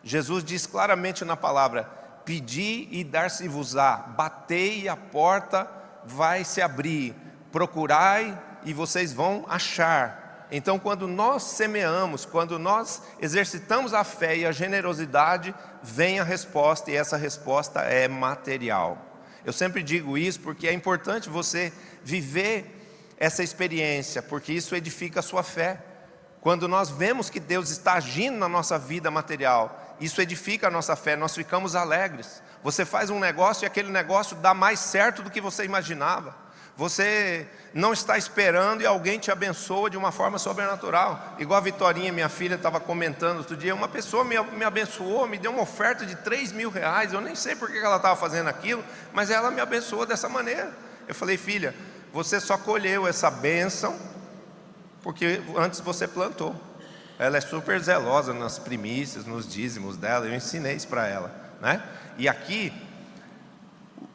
Jesus diz claramente na palavra: pedi e dar-se-vos-á, batei e a porta vai se abrir, procurai e vocês vão achar. Então, quando nós semeamos, quando nós exercitamos a fé e a generosidade, vem a resposta, e essa resposta é material. Eu sempre digo isso porque é importante você viver essa experiência, porque isso edifica a sua fé. Quando nós vemos que Deus está agindo na nossa vida material, isso edifica a nossa fé, nós ficamos alegres. Você faz um negócio e aquele negócio dá mais certo do que você imaginava. Você não está esperando e alguém te abençoa de uma forma sobrenatural. Igual a Vitorinha, minha filha, estava comentando outro dia, uma pessoa me abençoou, me deu uma oferta de 3.000 reais, eu nem sei por que ela estava fazendo aquilo, mas ela me abençoou dessa maneira. Eu falei: filha, você só colheu essa bênção porque antes você plantou. Ela é super zelosa nas primícias, nos dízimos dela, eu ensinei isso para ela, né? E aqui,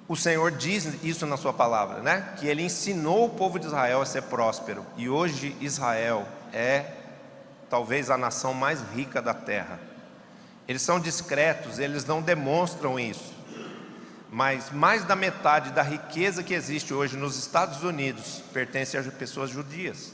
o Senhor diz isso na sua palavra, né? Que Ele ensinou o povo de Israel a ser próspero. E hoje Israel é talvez a nação mais rica da terra. Eles são discretos, eles não demonstram isso. Mas mais da metade da riqueza que existe hoje nos Estados Unidos pertence a pessoas judias.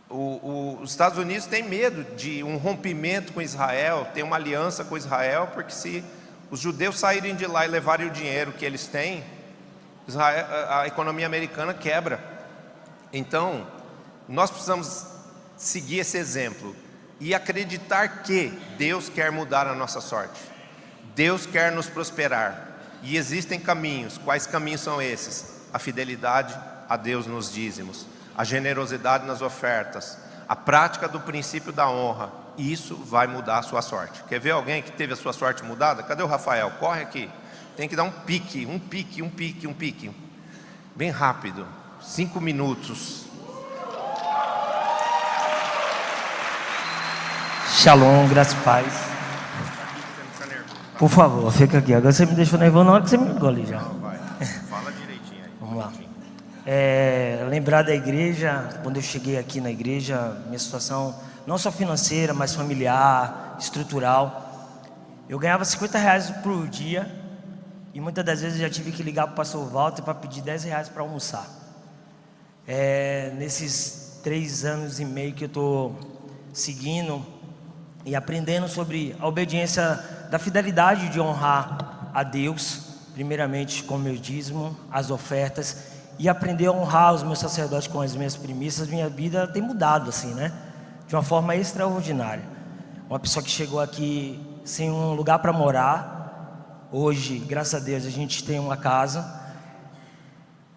Os Estados Unidos têm medo de um rompimento com Israel, tem uma aliança com Israel, porque se os judeus saírem de lá e levarem o dinheiro que eles têm, a economia americana quebra. Então, nós precisamos seguir esse exemplo e acreditar que Deus quer mudar a nossa sorte. Deus quer nos prosperar. E existem caminhos. Quais caminhos são esses? A fidelidade a Deus nos dízimos, a generosidade nas ofertas, a prática do princípio da honra. Isso vai mudar a sua sorte. Quer ver alguém que teve a sua sorte mudada? Cadê o Rafael? Corre aqui. Tem que dar um pique. Bem rápido. 5 minutos. Shalom, graças e paz. Por favor, fica aqui. Agora você me deixou nervoso na hora que você me engole já. Não, vai. Fala direitinho aí. Vamos lá. Lembrar da igreja, quando eu cheguei aqui na igreja, minha situação, não só financeira, mas familiar, estrutural. Eu ganhava 50 reais por dia e muitas das vezes eu já tive que ligar para o pastor Walter para pedir 10 reais para almoçar. Nesses 3 anos e meio que eu estou seguindo e aprendendo sobre a obediência da fidelidade de honrar a Deus, primeiramente com o meu dízimo, as ofertas, e aprender a honrar os meus sacerdotes com as minhas primícias. Minha vida tem mudado assim, né? De uma forma extraordinária. Uma pessoa que chegou aqui sem um lugar para morar, hoje, graças a Deus, a gente tem uma casa.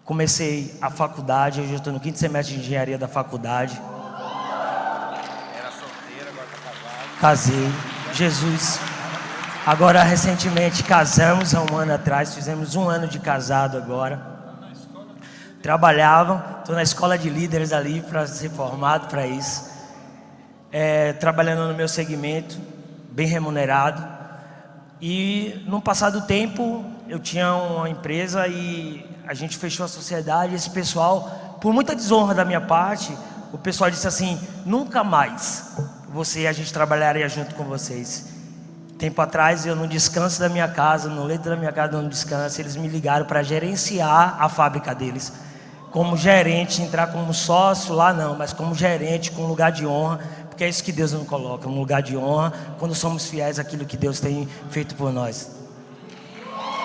Comecei a faculdade, hoje eu estou no 5º semestre de engenharia da faculdade. Era solteira, agora está casada. Casei, Jesus. Agora, recentemente, casamos há 1 ano atrás, fizemos 1 ano de casado agora. Trabalhava, estou na escola de líderes ali para ser formado para isso. Trabalhando no meu segmento, bem remunerado. E no passado tempo, eu tinha uma empresa e a gente fechou a sociedade. Esse pessoal, por muita desonra da minha parte, o pessoal disse assim: nunca mais a gente trabalharia junto com vocês. Tempo atrás, eu no descanso da minha casa, no leito da minha casa, no descanso, eles me ligaram para gerenciar a fábrica deles. Como gerente, entrar como sócio lá não, mas como gerente, com um lugar de honra, porque é isso que Deus nos coloca, um lugar de honra, quando somos fiéis àquilo que Deus tem feito por nós.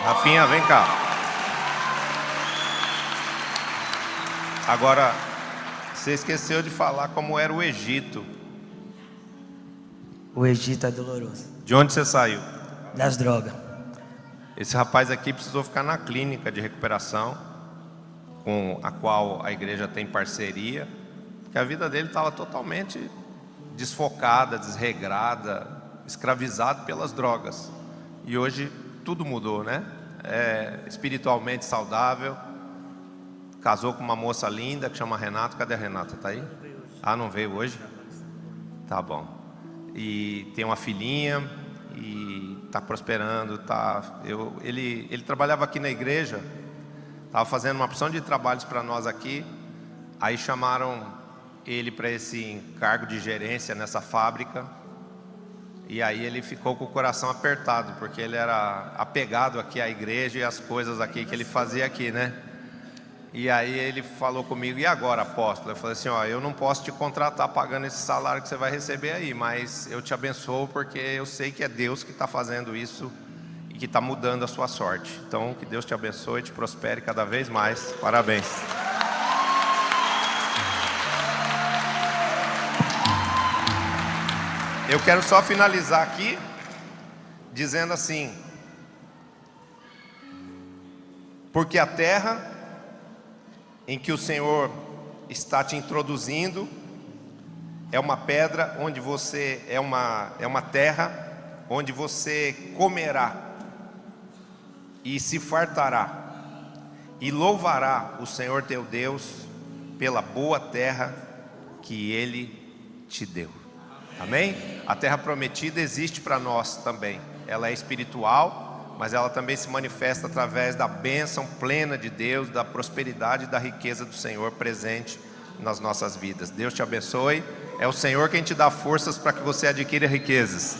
Rafinha, vem cá. Agora, você esqueceu de falar como era o Egito. O Egito é doloroso. De onde você saiu? Das drogas. Esse rapaz aqui precisou ficar na clínica de recuperação, com a qual a igreja tem parceria, porque a vida dele estava totalmente desfocada, desregrada, escravizado pelas drogas. E hoje tudo mudou, né? É espiritualmente saudável, casou com uma moça linda que chama Renata. Cadê a Renata? Tá aí? Ah, não veio hoje? Tá bom. E tem uma filhinha e está prosperando. Ele trabalhava aqui na igreja, estava fazendo uma porção de trabalhos para nós aqui. Aí chamaram ele para esse encargo de gerência nessa fábrica. E aí ele ficou com o coração apertado, porque ele era apegado aqui à igreja e às coisas aqui que ele fazia aqui, né? E aí ele falou comigo: e agora, apóstolo? Eu falei assim: ó, eu não posso te contratar pagando esse salário que você vai receber aí, mas eu te abençoo porque eu sei que é Deus que está fazendo isso e que está mudando a sua sorte. Então, que Deus te abençoe e te prospere cada vez mais. Parabéns. Eu quero só finalizar aqui dizendo assim: porque a terra em que o Senhor está te introduzindo é uma pedra onde você é uma terra onde você comerá e se fartará e louvará o Senhor teu Deus pela boa terra que Ele te deu. Amém? A terra prometida existe para nós também. Ela é espiritual, mas ela também se manifesta através da bênção plena de Deus, da prosperidade e da riqueza do Senhor presente nas nossas vidas. Deus te abençoe. É o Senhor quem te dá forças para que você adquira riquezas.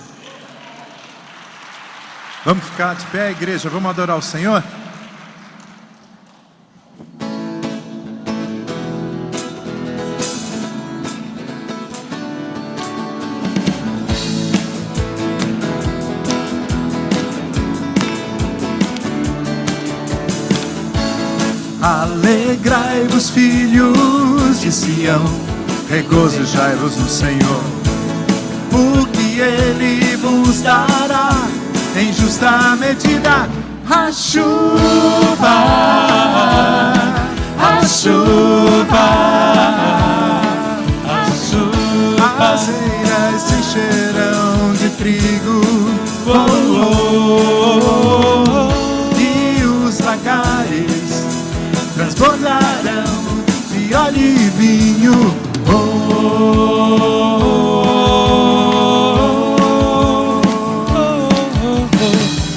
Vamos ficar de pé, igreja, vamos adorar o Senhor? Alegrai-vos, filhos de Sião, regozijai-vos no Senhor, porque Ele vos dará em justa medida a chuva, a chuva, a chuva. As eiras se encherão de trigo, e os lagares transbordarão de óleo e vinho.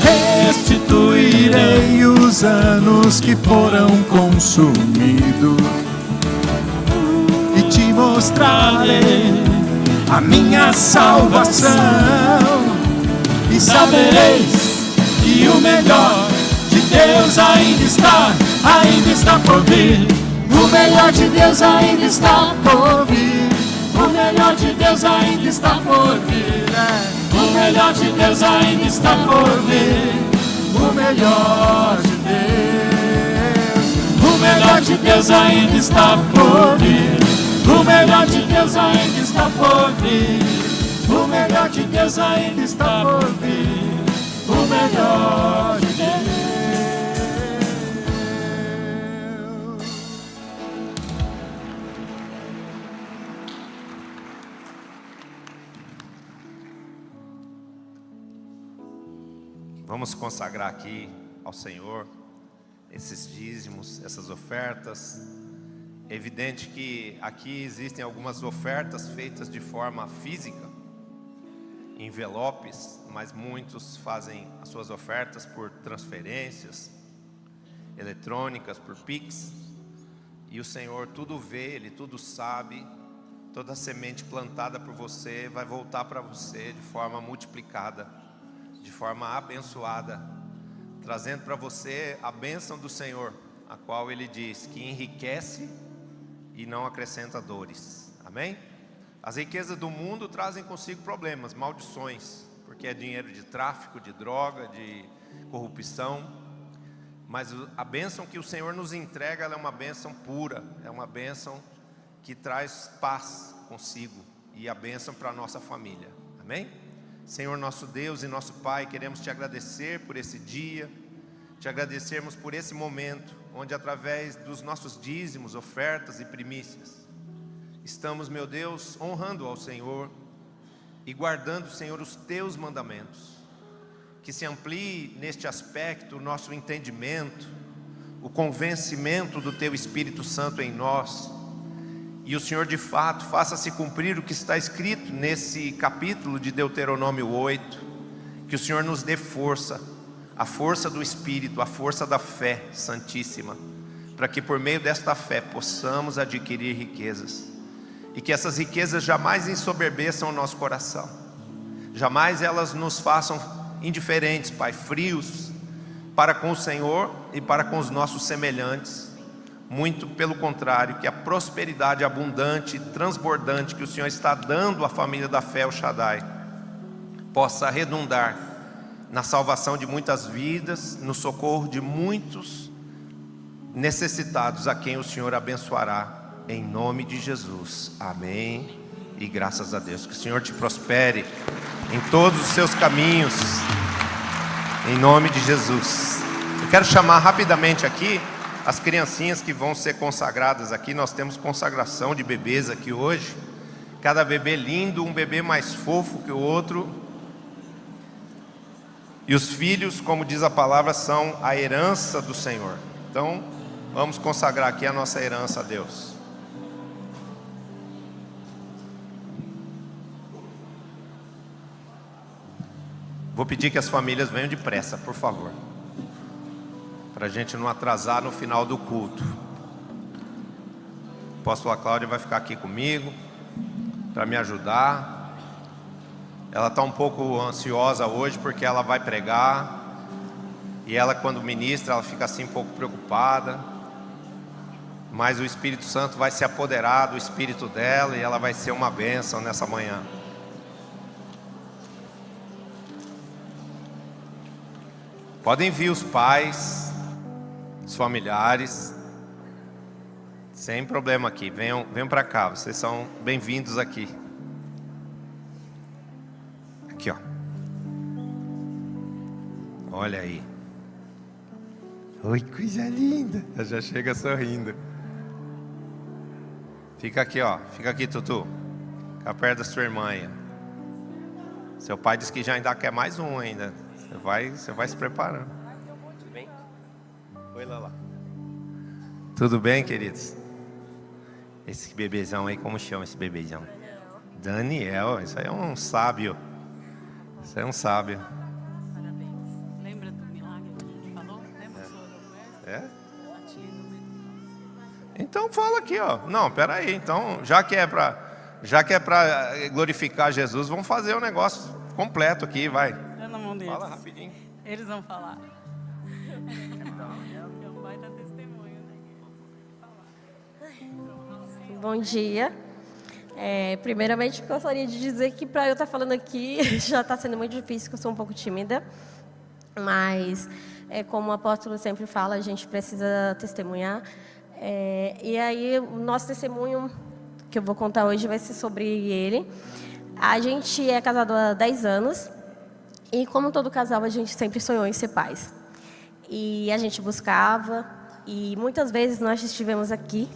Restituirei os anos que foram consumidos e te mostrarei a minha salvação, e sabereis que o melhor de Deus ainda está por vir. O melhor de Deus ainda está por vir. O melhor de Deus ainda está por vir. O melhor de Deus ainda está por vir. O melhor de Deus. O melhor de Deus ainda está por vir. O melhor de Deus ainda está por vir. O melhor de Deus ainda está por vir. O melhor de Deus. Vamos consagrar aqui ao Senhor esses dízimos, essas ofertas. É evidente que aqui existem algumas ofertas feitas de forma física, em envelopes, mas muitos fazem as suas ofertas por transferências eletrônicas, por Pix. E o Senhor tudo vê, Ele tudo sabe. Toda semente plantada por você vai voltar para você de forma multiplicada, de forma abençoada, trazendo para você a bênção do Senhor, a qual Ele diz que enriquece e não acrescenta dores. Amém? As riquezas do mundo trazem consigo problemas, maldições, porque é dinheiro de tráfico, de droga, de corrupção. mas a bênção que o Senhor nos entrega, ela é uma bênção pura, é uma bênção que traz paz consigo e a bênção para a nossa família. Amém? Senhor nosso Deus e nosso Pai, queremos te agradecer por esse dia, te agradecermos por esse momento, onde através dos nossos dízimos, ofertas e primícias, estamos, meu Deus, honrando ao Senhor e guardando, Senhor, os teus mandamentos. Que se amplie neste aspecto o nosso entendimento, o convencimento do teu Espírito Santo em nós, e o Senhor de fato faça-se cumprir o que está escrito nesse capítulo de Deuteronômio 8, que o Senhor nos dê força, a força do Espírito, a força da fé santíssima, para que por meio desta fé possamos adquirir riquezas, e que essas riquezas jamais ensoberbeçam o nosso coração, jamais elas nos façam indiferentes, Pai, frios para com o Senhor e para com os nossos semelhantes. Muito pelo contrário, que a prosperidade abundante e transbordante que o Senhor está dando à família da fé, o Shaddai, possa redundar na salvação de muitas vidas, no socorro de muitos necessitados, a quem o Senhor abençoará, em nome de Jesus. Amém. E graças a Deus, que o Senhor te prospere em todos os seus caminhos, em nome de Jesus. Eu quero chamar rapidamente aqui as criancinhas que vão ser consagradas aqui. Nós temos consagração de bebês aqui hoje, cada bebê lindo, um bebê mais fofo que o outro. E os filhos, como diz a palavra, são a herança do Senhor. Então, vamos consagrar aqui a nossa herança a Deus. Vou pedir que as famílias venham depressa, por favor, para a gente não atrasar no final do culto. A apóstola Cláudia vai ficar aqui comigo para me ajudar. Ela está um pouco ansiosa hoje porque ela vai pregar, e ela, quando ministra, ela fica assim um pouco preocupada, mas o Espírito Santo vai se apoderar do espírito dela e ela vai ser uma bênção nessa manhã. Podem vir os pais, os familiares, sem problema aqui. Venham para cá, vocês são bem-vindos aqui. Aqui, ó. Olha aí. Oi, coisa linda. Ela já chega sorrindo. Fica aqui, ó. Fica aqui, Tutu. Fica perto da sua irmã aí. Seu pai disse que já ainda quer mais um ainda. Você vai se preparando. Tudo bem? Oi, Lala. Tudo bem, queridos? Esse bebezão aí, como chama esse bebezão? Daniel. Isso aí é um sábio. Isso aí é um sábio. Parabéns. Lembra do milagre que a gente falou? Lembra do seu É? Então fala aqui, ó. Não, peraí. Então, já que é para glorificar Jesus, vamos fazer o negócio completo aqui, vai. na mão deles. Fala rapidinho. Eles vão falar. É um baita testemunho, né? Bom dia. Primeiramente, gostaria de dizer que para eu estar falando aqui já está sendo muito difícil, porque eu sou um pouco tímida. Mas, como o apóstolo sempre fala, a gente precisa testemunhar. E aí, o nosso testemunho que eu vou contar hoje vai ser sobre ele. A gente é casado há 10 anos. E, como todo casal, a gente sempre sonhou em ser pais. E a gente buscava. E muitas vezes nós estivemos aqui,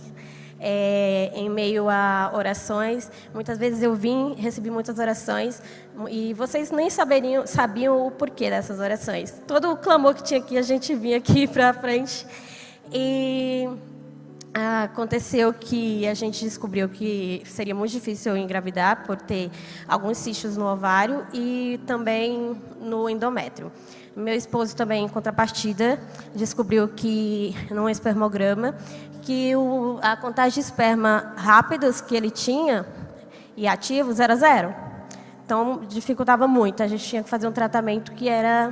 em meio a orações. Muitas vezes eu recebi muitas orações, e vocês nem sabiam o porquê dessas orações. Todo o clamor que tinha aqui, a gente vinha aqui para frente. E aconteceu que a gente descobriu que seria muito difícil eu engravidar, por ter alguns cistos no ovário e também no endométrio. Meu esposo também, em contrapartida, descobriu que, num espermograma, que a contagem de esperma rápidos que ele tinha e ativos era 0. Então, dificultava muito. A gente tinha que fazer um tratamento que era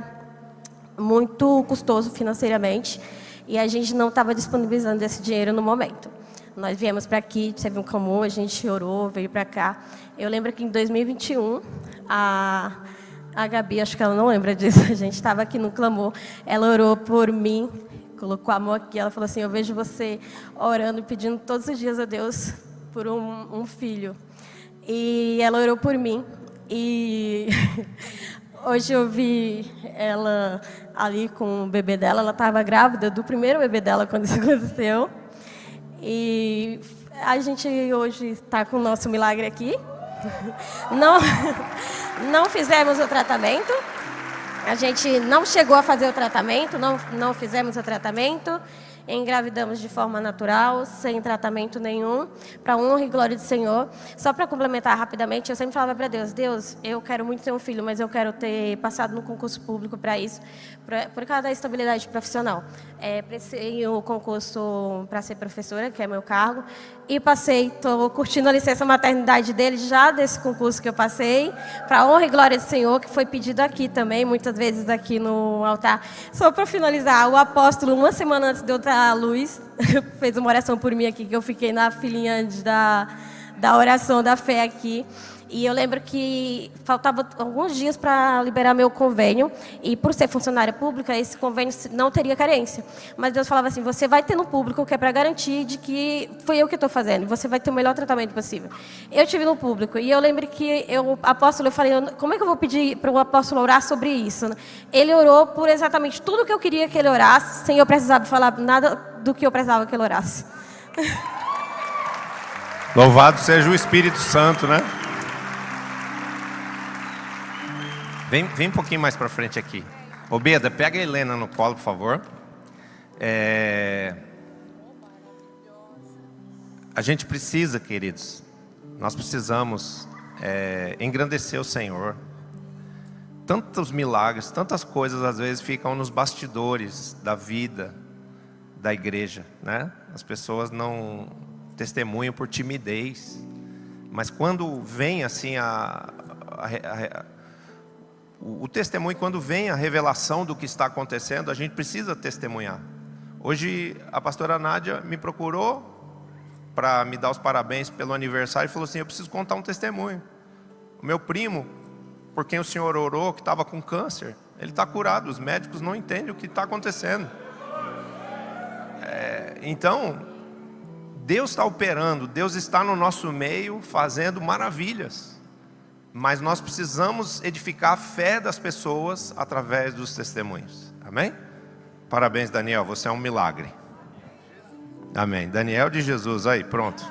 muito custoso financeiramente, e a gente não estava disponibilizando esse dinheiro no momento. Nós viemos para aqui, teve um clamor, a gente orou, veio para cá. Eu lembro que em 2021, a Gabi, acho que ela não lembra disso, a gente estava aqui no clamor, ela orou por mim colocou a mão aqui, ela falou assim, eu vejo você orando e pedindo todos os dias a Deus por um filho. E ela orou por mim. E hoje eu vi ela ali com o bebê dela, ela estava grávida do primeiro bebê dela quando isso aconteceu. E a gente hoje está com o nosso milagre aqui. Não fizemos o tratamento. A gente não chegou a fazer o tratamento, não fizemos o tratamento. Engravidamos de forma natural, sem tratamento nenhum, para honra e glória do Senhor. Só para complementar rapidamente, eu sempre falava para Deus, Deus, eu quero muito ter um filho, mas eu quero ter passado no concurso público para isso, por causa da estabilidade profissional. Prestei o concurso para ser professora, que é meu cargo, e passei, estou curtindo a licença maternidade dele já desse concurso que eu passei, para honra e glória do Senhor, que foi pedido aqui também, muitas vezes aqui no altar. Só para finalizar, o apóstolo, uma semana antes de eu estar à luz, fez uma oração por mim aqui, que eu fiquei na filinha da oração da fé aqui. E eu lembro que faltava alguns dias para liberar meu convênio, e por ser funcionária pública, esse convênio não teria carência. Mas Deus falava assim, você vai ter no público, que é para garantir de que foi eu que estou fazendo, você vai ter o melhor tratamento possível. Eu tive no público, e eu lembro que o apóstolo, eu falei, como é que eu vou pedir para o apóstolo orar sobre isso? Ele orou por exatamente tudo que eu queria que ele orasse, sem eu precisar falar nada do que eu precisava que ele orasse. Louvado seja o Espírito Santo, né? Vem um pouquinho mais para frente aqui. Ô Beda, pega a Helena no colo, por favor. A gente precisa, queridos, nós precisamos engrandecer o Senhor. Tantos milagres, tantas coisas às vezes ficam nos bastidores da vida da igreja, né? As pessoas não testemunham por timidez, mas quando vem assim o testemunho, quando vem a revelação do que está acontecendo, a gente precisa testemunhar. Hoje a pastora Nádia me procurou para me dar os parabéns pelo aniversário e falou assim, eu preciso contar um testemunho. O meu primo, por quem o senhor orou, que estava com câncer, ele está curado, os médicos não entendem o que está acontecendo. Então, Deus está operando, Deus está no nosso meio fazendo maravilhas. Mas nós precisamos edificar a fé das pessoas através dos testemunhos. Amém? Parabéns, Daniel, você é um milagre. Amém. Daniel de Jesus, aí, pronto.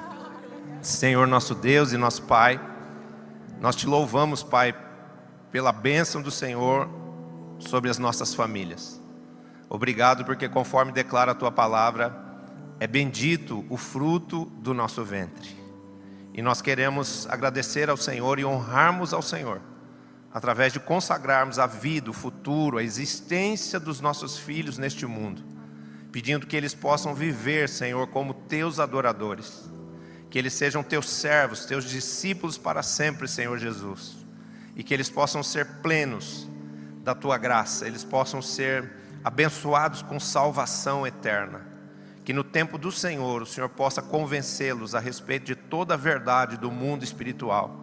Senhor nosso Deus e nosso Pai, nós te louvamos, Pai, pela bênção do Senhor sobre as nossas famílias. Obrigado porque, conforme declara a tua palavra, é bendito o fruto do nosso ventre. E nós queremos agradecer ao Senhor e honrarmos ao Senhor, através de consagrarmos a vida, o futuro, a existência dos nossos filhos neste mundo, pedindo que eles possam viver, Senhor, como teus adoradores, que eles sejam teus servos, teus discípulos para sempre, Senhor Jesus, e que eles possam ser plenos da tua graça, eles possam ser abençoados com salvação eterna. Que no tempo do Senhor, o Senhor possa convencê-los a respeito de toda a verdade do mundo espiritual.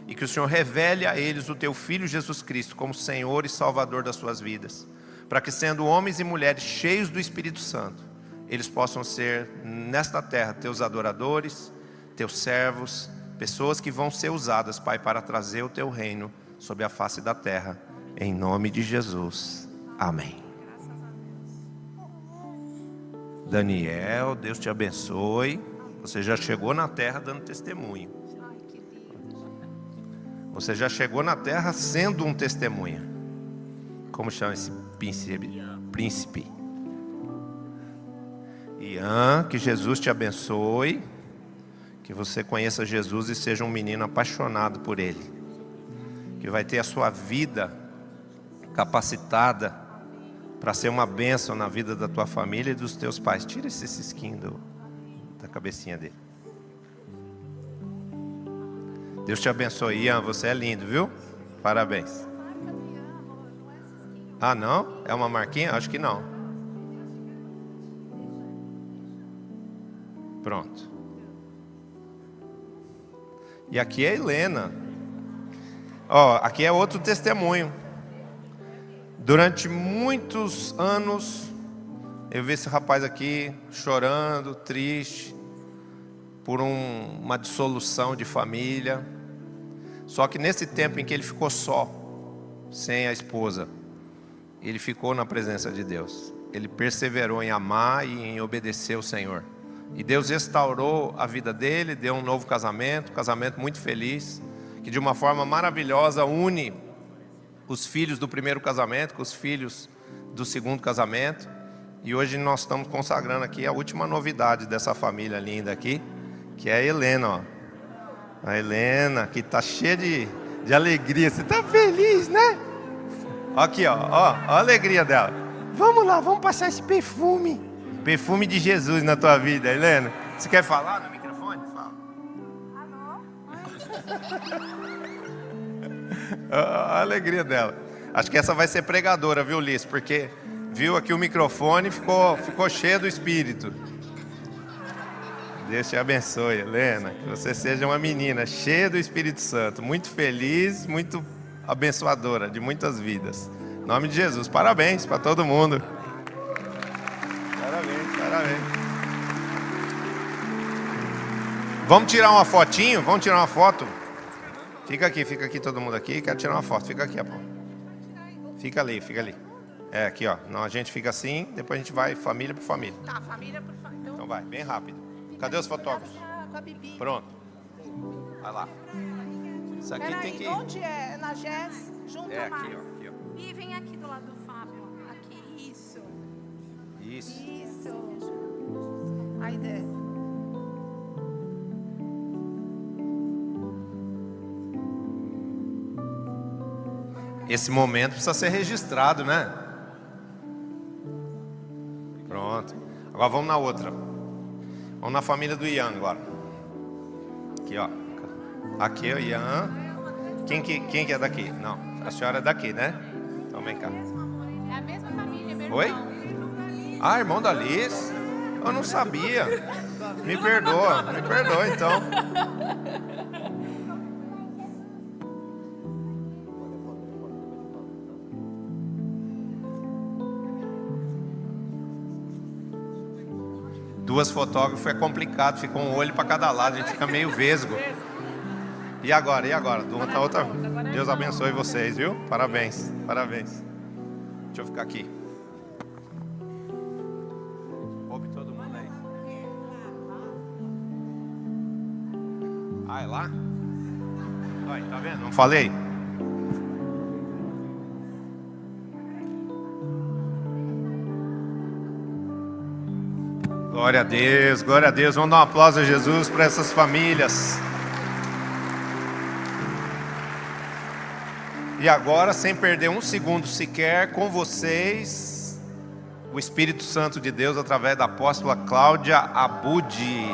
E que o Senhor revele a eles o teu Filho Jesus Cristo como Senhor e Salvador das suas vidas. Para que, sendo homens e mulheres cheios do Espírito Santo, eles possam ser nesta terra teus adoradores, teus servos, pessoas que vão ser usadas, Pai, para trazer o teu reino sobre a face da terra. Em nome de Jesus. Amém. Daniel, Deus te abençoe. Você já chegou na terra dando testemunho. Você já chegou na terra sendo um testemunha. Como chama esse príncipe? Ian, que Jesus te abençoe. Que você conheça Jesus e seja um menino apaixonado por Ele. Que vai ter a sua vida capacitada para ser uma bênção na vida da tua família e dos teus pais. Tira esse cisquinho da cabecinha dele. Deus te abençoe, Ian, você é lindo, viu? Parabéns. Ah, não? É uma marquinha? Acho que não. Pronto. E aqui é a Helena. Ó, aqui é outro testemunho. Durante muitos anos, Eu vi esse rapaz aqui chorando, triste, por uma dissolução de família. Só que nesse tempo em que ele ficou só, sem a esposa, ele ficou na presença de Deus. Ele perseverou em amar e em obedecer ao Senhor. E Deus restaurou a vida dele, deu um novo casamento, um casamento muito feliz, que de uma forma maravilhosa une os filhos do primeiro casamento com os filhos do segundo casamento. E hoje nós estamos consagrando aqui a última novidade dessa família linda aqui, que é a Helena, ó. A Helena, que está cheia de alegria. Você está feliz, né? Aqui, ó a alegria dela. Vamos lá, vamos passar esse perfume. Perfume de Jesus na tua vida, Helena. Você quer falar no microfone? Fala. A alegria dela. Acho que essa vai ser pregadora, viu, Liz? Porque viu aqui o microfone, ficou cheio do Espírito. Deus te abençoe, Helena. Que você seja uma menina cheia do Espírito Santo, muito feliz, muito abençoadora de muitas vidas. Em nome de Jesus, parabéns para todo mundo. Parabéns. Vamos tirar uma fotinho? Vamos tirar uma foto? Fica aqui todo mundo aqui. Quero tirar uma foto. Fica aqui, Apolo. Fica ali. É, aqui, ó. Não, a gente fica assim, depois a gente vai família por família. Tá, família por família. Então vai, bem rápido. Cadê os fotógrafos? Com a Bibi. Pronto. Vai lá. Isso aqui tem que... Onde é? Na Jess? Junto É mais. aqui, ó. E vem aqui do lado do Fábio. Aqui, isso. Isso. Aí desce. Esse momento precisa ser registrado, né? Pronto. Agora vamos na outra. Vamos na família do Ian agora. Aqui, ó. Aqui é o Ian. Quem que é daqui? Não, a senhora é daqui, né? Então vem cá. É a mesma família, meu Oi? irmão. Ah, irmão da Liz? Eu não sabia. Me perdoa então. Duas fotógrafos é complicado, fica um olho para cada lado, a gente fica meio vesgo. E agora? Outra. Deus abençoe vocês, viu? Parabéns. Deixa eu ficar aqui. Ouve todo mundo aí. Ah, é lá? Olha, tá vendo? Não falei? Glória a Deus. Vamos dar um aplauso a Jesus para essas famílias. E agora, sem perder um segundo sequer, com vocês, o Espírito Santo de Deus, através da apóstola Cláudia Abudi.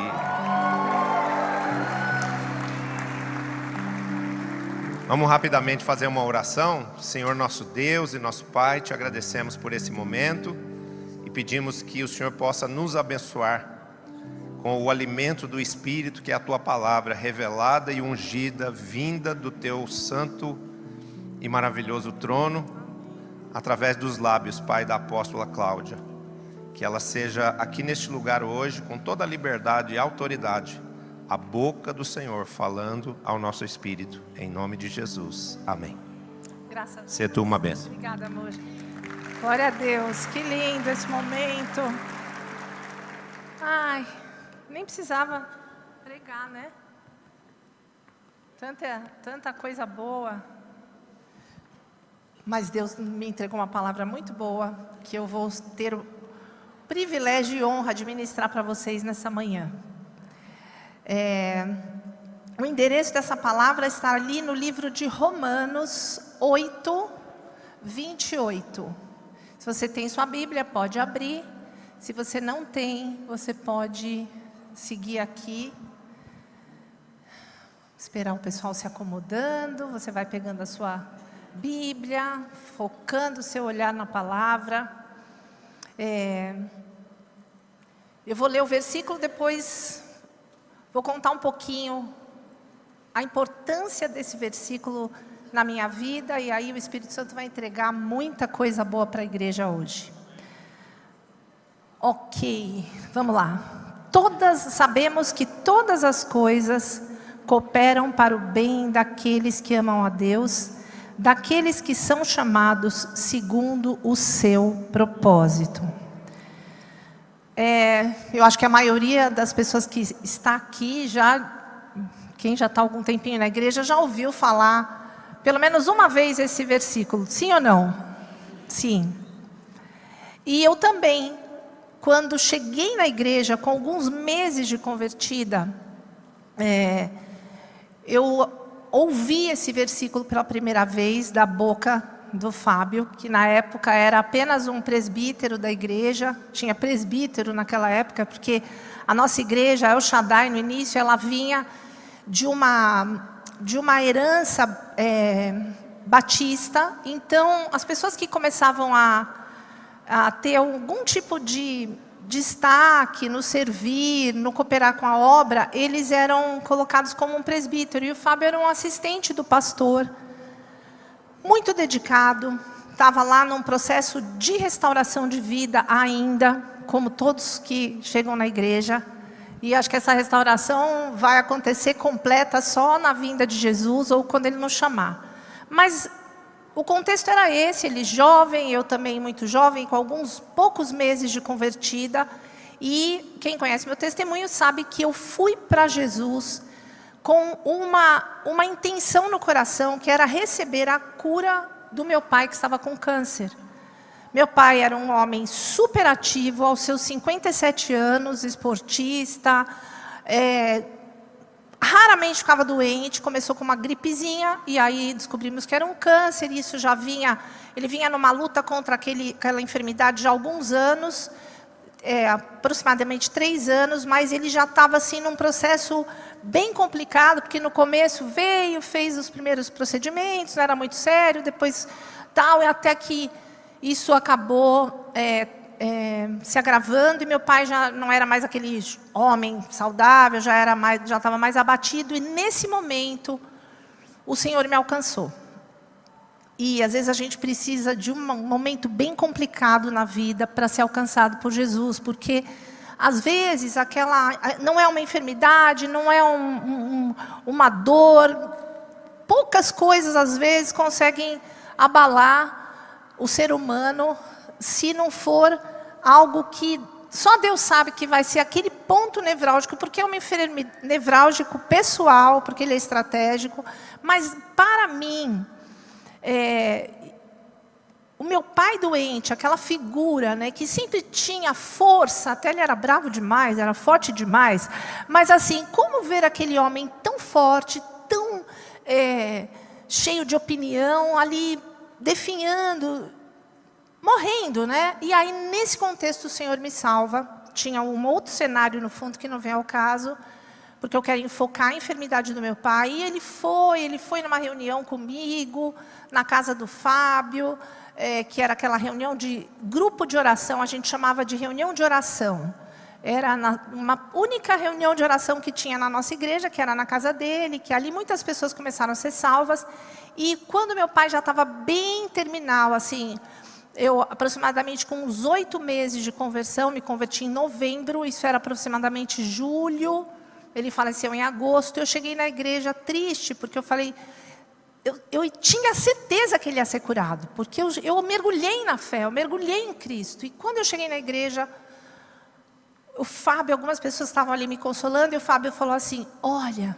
Vamos rapidamente fazer uma oração. Senhor nosso Deus e nosso Pai, te agradecemos por esse momento e pedimos que o Senhor possa nos abençoar com o alimento do Espírito, que é a tua palavra revelada e ungida, vinda do teu santo e maravilhoso trono, através dos lábios, Pai, da apóstola Cláudia. Que ela seja aqui neste lugar hoje, com toda a liberdade e autoridade, a boca do Senhor falando ao nosso espírito, em nome de Jesus, amém. Graças a Deus. Seja tu uma bênção. Obrigada, amor. Glória a Deus, que lindo esse momento. Ai, nem precisava pregar, né? Tanta coisa boa. Mas Deus me entregou uma palavra muito boa, que eu vou ter o privilégio e honra de ministrar para vocês nessa manhã. O endereço dessa palavra está ali no livro de Romanos 8, 28. Se você tem sua Bíblia, pode abrir. Se você não tem, você pode seguir aqui. Esperar o pessoal se acomodando. Você vai pegando a sua Bíblia, focando o seu olhar na palavra. Eu vou ler o versículo, depois vou contar um pouquinho a importância desse versículo na minha vida, e aí o Espírito Santo vai entregar muita coisa boa para a igreja hoje. Ok, vamos lá. Sabemos que todas as coisas cooperam para o bem daqueles que amam a Deus, daqueles que são chamados segundo o seu propósito. Eu acho que a maioria das pessoas que está aqui, quem já está há algum tempinho na igreja, já ouviu falar pelo menos uma vez esse versículo, sim ou não? Sim. E eu também, quando cheguei na igreja, com alguns meses de convertida, eu ouvi esse versículo pela primeira vez da boca do Fábio, que na época era apenas um presbítero da igreja. Tinha presbítero naquela época, porque a nossa igreja, El Shaddai, no início, ela vinha de uma herança batista. Então, as pessoas que começavam a ter algum tipo de destaque no servir, no cooperar com a obra, eles eram colocados como um presbítero. E o Fábio era um assistente do pastor, muito dedicado, estava lá num processo de restauração de vida ainda, como todos que chegam na igreja. E acho que essa restauração vai acontecer completa só na vinda de Jesus ou quando Ele nos chamar. Mas o contexto era esse, ele jovem, eu também muito jovem, com alguns poucos meses de convertida. E quem conhece meu testemunho sabe que eu fui para Jesus com uma intenção no coração, que era receber a cura do meu pai, que estava com câncer. Meu pai era um homem super ativo, aos seus 57 anos, esportista, raramente ficava doente, começou com uma gripezinha, e aí descobrimos que era um câncer, e isso ele vinha numa luta contra aquela enfermidade já há alguns anos, aproximadamente 3 anos, mas ele já estava assim num processo bem complicado, porque no começo fez os primeiros procedimentos, não era muito sério, depois tal, e até que isso acabou se agravando, e meu pai já não era mais aquele homem saudável, já estava mais abatido, e nesse momento o Senhor me alcançou. E às vezes a gente precisa de um momento bem complicado na vida para ser alcançado por Jesus, porque às vezes não é uma enfermidade, não é uma dor, poucas coisas às vezes conseguem abalar o ser humano, se não for algo que só Deus sabe que vai ser aquele ponto nevrálgico, porque é um nevrálgico pessoal, porque ele é estratégico, mas para mim, o meu pai doente, aquela figura, né, que sempre tinha força, até ele era bravo demais, era forte demais, mas assim, como ver aquele homem tão forte, tão cheio de opinião, ali definhando, morrendo, né? E aí, nesse contexto, o Senhor me salva. Tinha um outro cenário no fundo que não vem ao caso, porque eu quero enfocar a enfermidade do meu pai. E ele foi numa reunião comigo, na casa do Fábio, que era aquela reunião de grupo de oração, a gente chamava de reunião de oração. Era uma única reunião de oração que tinha na nossa igreja, que era na casa dele, que ali muitas pessoas começaram a ser salvas. E quando meu pai já estava bem terminal, assim, eu aproximadamente com uns 8 meses de conversão, me converti em novembro, isso era aproximadamente julho, ele faleceu em agosto. Eu cheguei na igreja triste, porque eu falei, eu tinha certeza que ele ia ser curado, porque eu mergulhei na fé, eu mergulhei em Cristo. E quando eu cheguei na igreja, o Fábio, algumas pessoas estavam ali me consolando, e o Fábio falou assim, olha,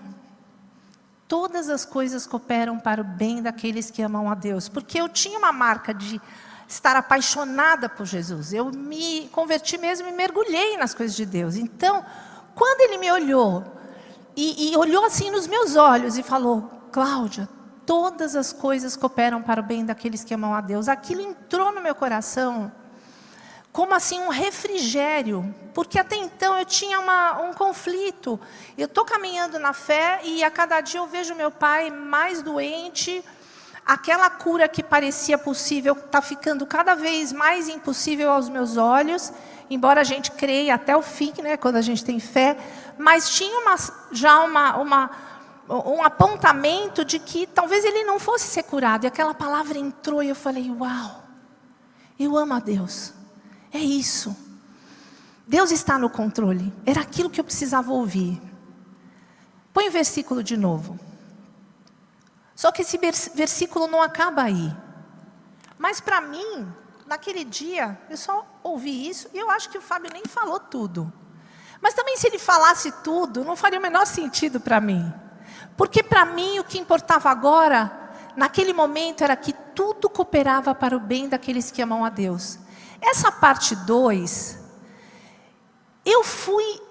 todas as coisas cooperam para o bem daqueles que amam a Deus. Porque eu tinha uma marca de estar apaixonada por Jesus. Eu me converti mesmo e mergulhei nas coisas de Deus. Então, quando ele me olhou, e olhou assim nos meus olhos e falou, Cláudia, todas as coisas cooperam para o bem daqueles que amam a Deus. Aquilo entrou no meu coração como assim um refrigério, porque até então eu tinha um conflito. Eu estou caminhando na fé e a cada dia eu vejo meu pai mais doente. Aquela cura que parecia possível está ficando cada vez mais impossível aos meus olhos, embora a gente creia até o fim, né, quando a gente tem fé, mas tinha já um apontamento de que talvez ele não fosse ser curado. E aquela palavra entrou e eu falei, uau, eu amo a Deus, é isso. Deus está no controle. Era aquilo que eu precisava ouvir. Põe o versículo de novo. Só que esse versículo não acaba aí. Mas para mim, naquele dia, eu só ouvi isso e eu acho que o Fábio nem falou tudo. Mas também se ele falasse tudo, não faria o menor sentido para mim. Porque para mim o que importava agora, naquele momento, era que tudo cooperava para o bem daqueles que amam a Deus. Essa parte 2, eu fui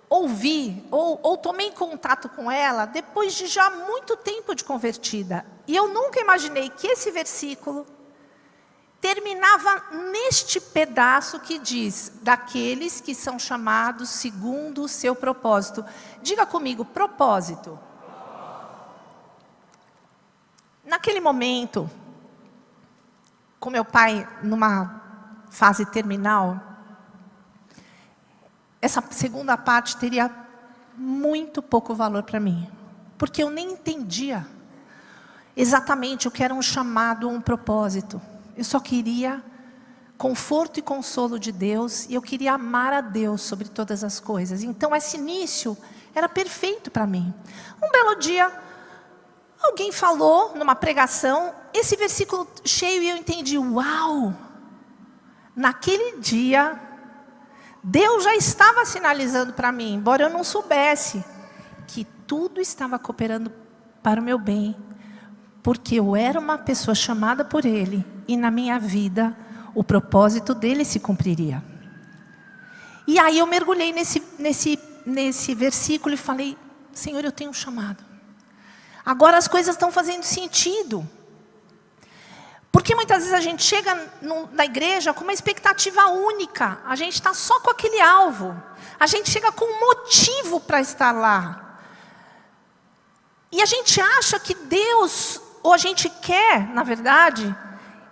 ouvir, ou tomei contato com ela, depois de já muito tempo de convertida. E eu nunca imaginei que esse versículo terminava neste pedaço que diz, daqueles que são chamados segundo o seu propósito. Diga comigo, propósito. Naquele momento, com meu pai numa fase terminal, essa segunda parte teria muito pouco valor para mim. Porque eu nem entendia exatamente o que era um chamado ou um propósito. Eu só queria conforto e consolo de Deus, e eu queria amar a Deus sobre todas as coisas. Então esse início era perfeito para mim. Um belo dia, alguém falou numa pregação, esse versículo cheio, e eu entendi, uau! Naquele dia, Deus já estava sinalizando para mim, embora eu não soubesse, que tudo estava cooperando para o meu bem, porque eu era uma pessoa chamada por Ele, e na minha vida, o propósito dele se cumpriria. E aí eu mergulhei nesse versículo e falei, Senhor, eu tenho um chamado. Agora as coisas estão fazendo sentido. Porque muitas vezes a gente chega na igreja com uma expectativa única. A gente está só com aquele alvo. A gente chega com um motivo para estar lá. E a gente acha que Deus, ou a gente quer, na verdade,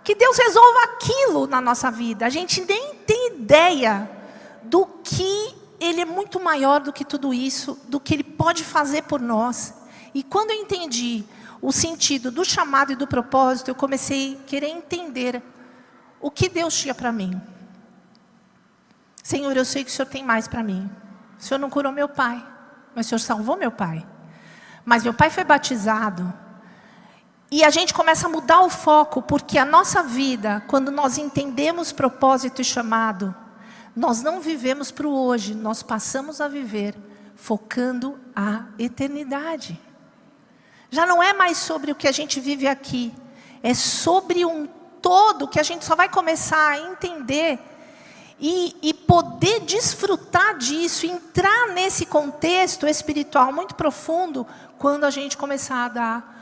que Deus resolva aquilo na nossa vida. A gente nem tem ideia do que Ele é muito maior do que tudo isso, do que Ele pode fazer por nós. E quando eu entendi o sentido do chamado e do propósito, eu comecei a querer entender o que Deus tinha para mim. Senhor, eu sei que o Senhor tem mais para mim. O Senhor não curou meu pai, mas o Senhor salvou meu pai. Mas meu pai foi batizado. E a gente começa a mudar o foco, porque a nossa vida, quando nós entendemos propósito e chamado, nós não vivemos para o hoje, nós passamos a viver focando a eternidade. Já não é mais sobre o que a gente vive aqui, é sobre um todo que a gente só vai começar a entender e poder desfrutar disso, entrar nesse contexto espiritual muito profundo, quando a gente começar a dar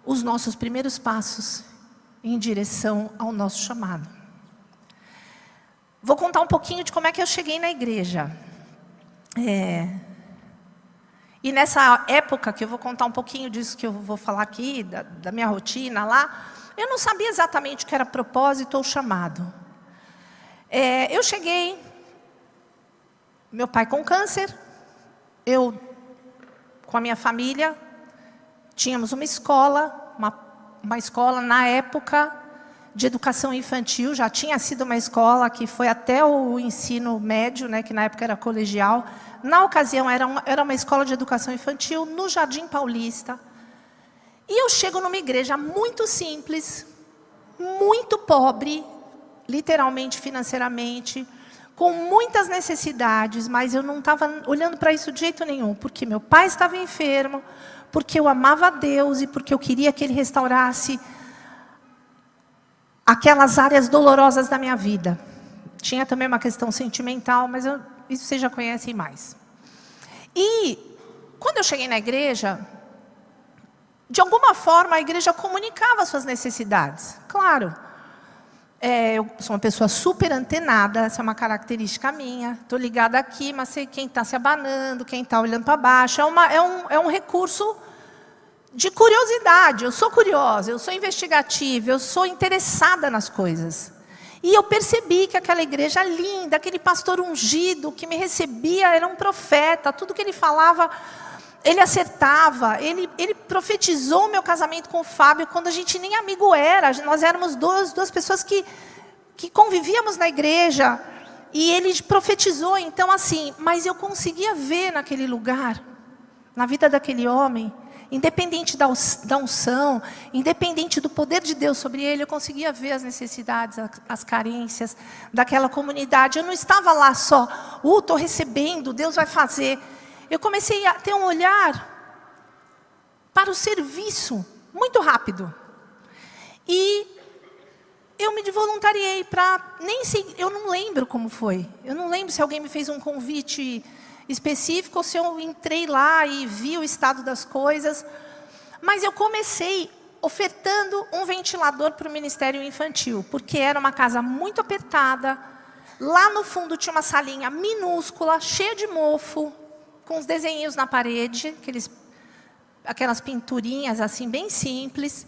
os nossos primeiros passos em direção ao nosso chamado. Vou contar um pouquinho de como é que eu cheguei na igreja. E nessa época, que eu vou contar um pouquinho disso que eu vou falar aqui, da minha rotina lá, eu não sabia exatamente o que era propósito ou chamado. Eu cheguei, meu pai com câncer, eu com a minha família, tínhamos uma escola na época de educação infantil, já tinha sido uma escola que foi até o ensino médio, né, que na época era colegial. Na ocasião era uma escola de educação infantil no Jardim Paulista. E eu chego numa igreja muito simples, muito pobre, literalmente, financeiramente, com muitas necessidades, mas eu não estava olhando para isso de jeito nenhum, porque meu pai estava enfermo, porque eu amava a Deus e porque eu queria que Ele restaurasse aquelas áreas dolorosas da minha vida. Tinha também uma questão sentimental, mas isso vocês já conhecem mais. E quando eu cheguei na igreja, de alguma forma a igreja comunicava suas necessidades. Claro, eu sou uma pessoa super antenada, essa é uma característica minha. Estou ligada aqui, mas sei quem está se abanando, quem está olhando para baixo. É um recurso de curiosidade. Eu sou curiosa, eu sou investigativa, eu sou interessada nas coisas. E eu percebi que aquela igreja linda, aquele pastor ungido que me recebia, era um profeta. Tudo que ele falava, ele acertava. Ele profetizou o meu casamento com o Fábio quando a gente nem amigo era. Nós éramos duas pessoas que convivíamos na igreja. E ele profetizou, então assim, mas eu conseguia ver naquele lugar, na vida daquele homem, independente da unção, independente do poder de Deus sobre ele, eu conseguia ver as necessidades, as carências daquela comunidade. Eu não estava lá só, estou recebendo, Deus vai fazer. Eu comecei a ter um olhar para o serviço, muito rápido. E eu me voluntariei para, nem sei, eu não lembro como foi. Eu não lembro se alguém me fez um convite específico ou se eu entrei lá e vi o estado das coisas. Mas eu comecei ofertando um ventilador para o Ministério Infantil, porque era uma casa muito apertada. Lá no fundo tinha uma salinha minúscula, cheia de mofo, com os desenhos na parede, aquelas pinturinhas assim bem simples.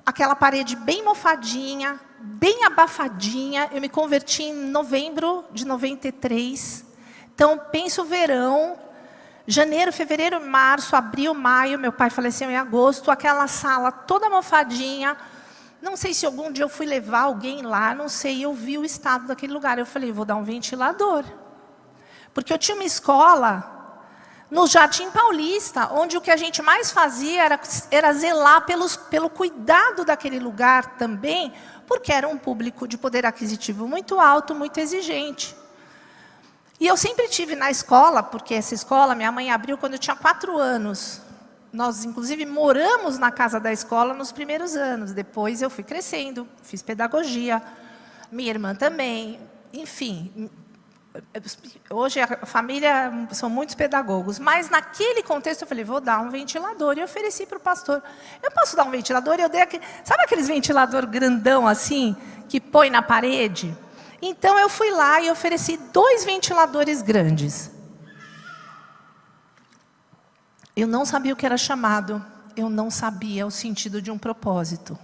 Aquela parede bem mofadinha, bem abafadinha. Eu me converti em novembro de 93. Então, penso o verão, janeiro, fevereiro, março, abril, maio. Meu pai faleceu em agosto. Aquela sala toda mofadinha. Não sei se algum dia eu fui levar alguém lá, não sei. Eu vi o estado daquele lugar. Eu falei, vou dar um ventilador. Porque eu tinha uma escola no Jardim Paulista, onde o que a gente mais fazia era zelar pelo cuidado daquele lugar também, porque era um público de poder aquisitivo muito alto, muito exigente. E eu sempre tive na escola, porque essa escola minha mãe abriu quando eu tinha 4 anos. Nós, inclusive, moramos na casa da escola nos primeiros anos. Depois eu fui crescendo, fiz pedagogia, minha irmã também, enfim. Hoje a família são muitos pedagogos, mas naquele contexto eu falei, vou dar um ventilador. E eu ofereci para o pastor, eu posso dar um ventilador? E eu dei sabe aqueles ventilador grandão assim, que põe na parede? Então eu fui lá e ofereci 2 ventiladores grandes. Eu não sabia o que era chamado, eu não sabia o sentido de um propósito.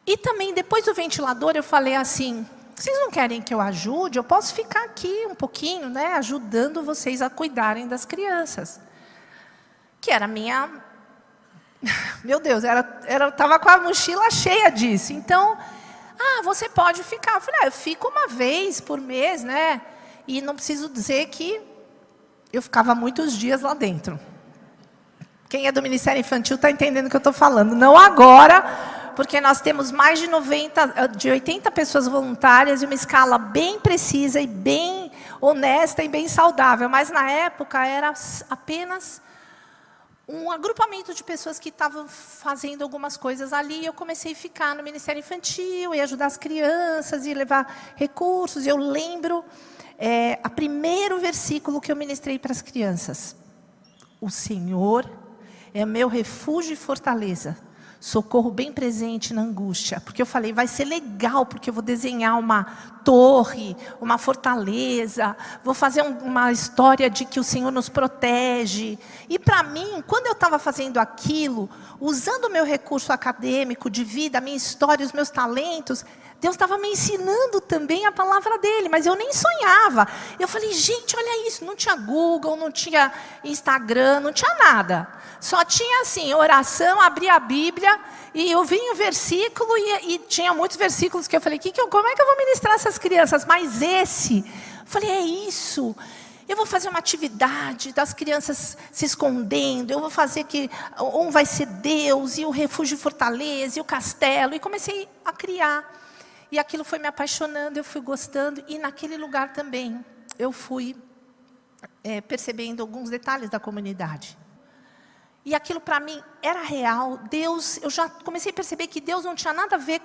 E também depois do ventilador eu falei assim, vocês não querem que eu ajude? Eu posso ficar aqui um pouquinho, né, ajudando vocês a cuidarem das crianças. Que era a minha... Meu Deus, eu estava com a mochila cheia disso. Então, você pode ficar. Eu falei, eu fico uma vez por mês, né? E não preciso dizer que eu ficava muitos dias lá dentro. Quem é do Ministério Infantil está entendendo o que eu estou falando. Não agora... Porque nós temos mais de 80 pessoas voluntárias e uma escala bem precisa e bem honesta e bem saudável. Mas, na época, era apenas um agrupamento de pessoas que estavam fazendo algumas coisas ali. Eu comecei a ficar no Ministério Infantil e ajudar as crianças e levar recursos. Eu lembro o primeiro versículo que eu ministrei para as crianças. O Senhor é meu refúgio e fortaleza. Socorro bem presente na angústia. Porque eu falei, vai ser legal, porque eu vou desenhar uma torre, uma fortaleza, vou fazer uma história de que o Senhor nos protege. E para mim, quando eu estava fazendo aquilo, usando o meu recurso acadêmico de vida, a minha história, os meus talentos, Deus estava me ensinando também a palavra dele, mas eu nem sonhava. Eu falei, gente, olha isso, não tinha Google, não tinha Instagram, não tinha nada. Só tinha assim, oração, abria a Bíblia, e eu vinha o versículo, e tinha muitos versículos que eu falei, como é que eu vou ministrar essas crianças? Mas esse, eu falei, é isso. Eu vou fazer uma atividade das crianças se escondendo, eu vou fazer que um vai ser Deus, e o refúgio e fortaleza, e o castelo, e comecei a criar. E aquilo foi me apaixonando, eu fui gostando, e naquele lugar também, eu fui percebendo alguns detalhes da comunidade. E aquilo para mim era real. Deus, eu já comecei a perceber que Deus não tinha nada a ver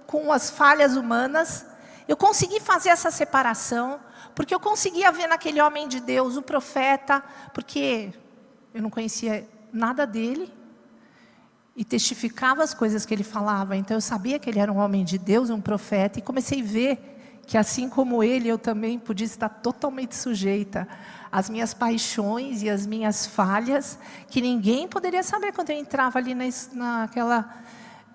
com as falhas humanas. Eu consegui fazer essa separação, porque eu conseguia ver naquele homem de Deus, o profeta, porque eu não conhecia nada dele, e testificava as coisas que ele falava. Então eu sabia que ele era um homem de Deus, um profeta, e comecei a ver que assim como ele, eu também podia estar totalmente sujeita às minhas paixões e às minhas falhas, que ninguém poderia saber quando eu entrava ali naquela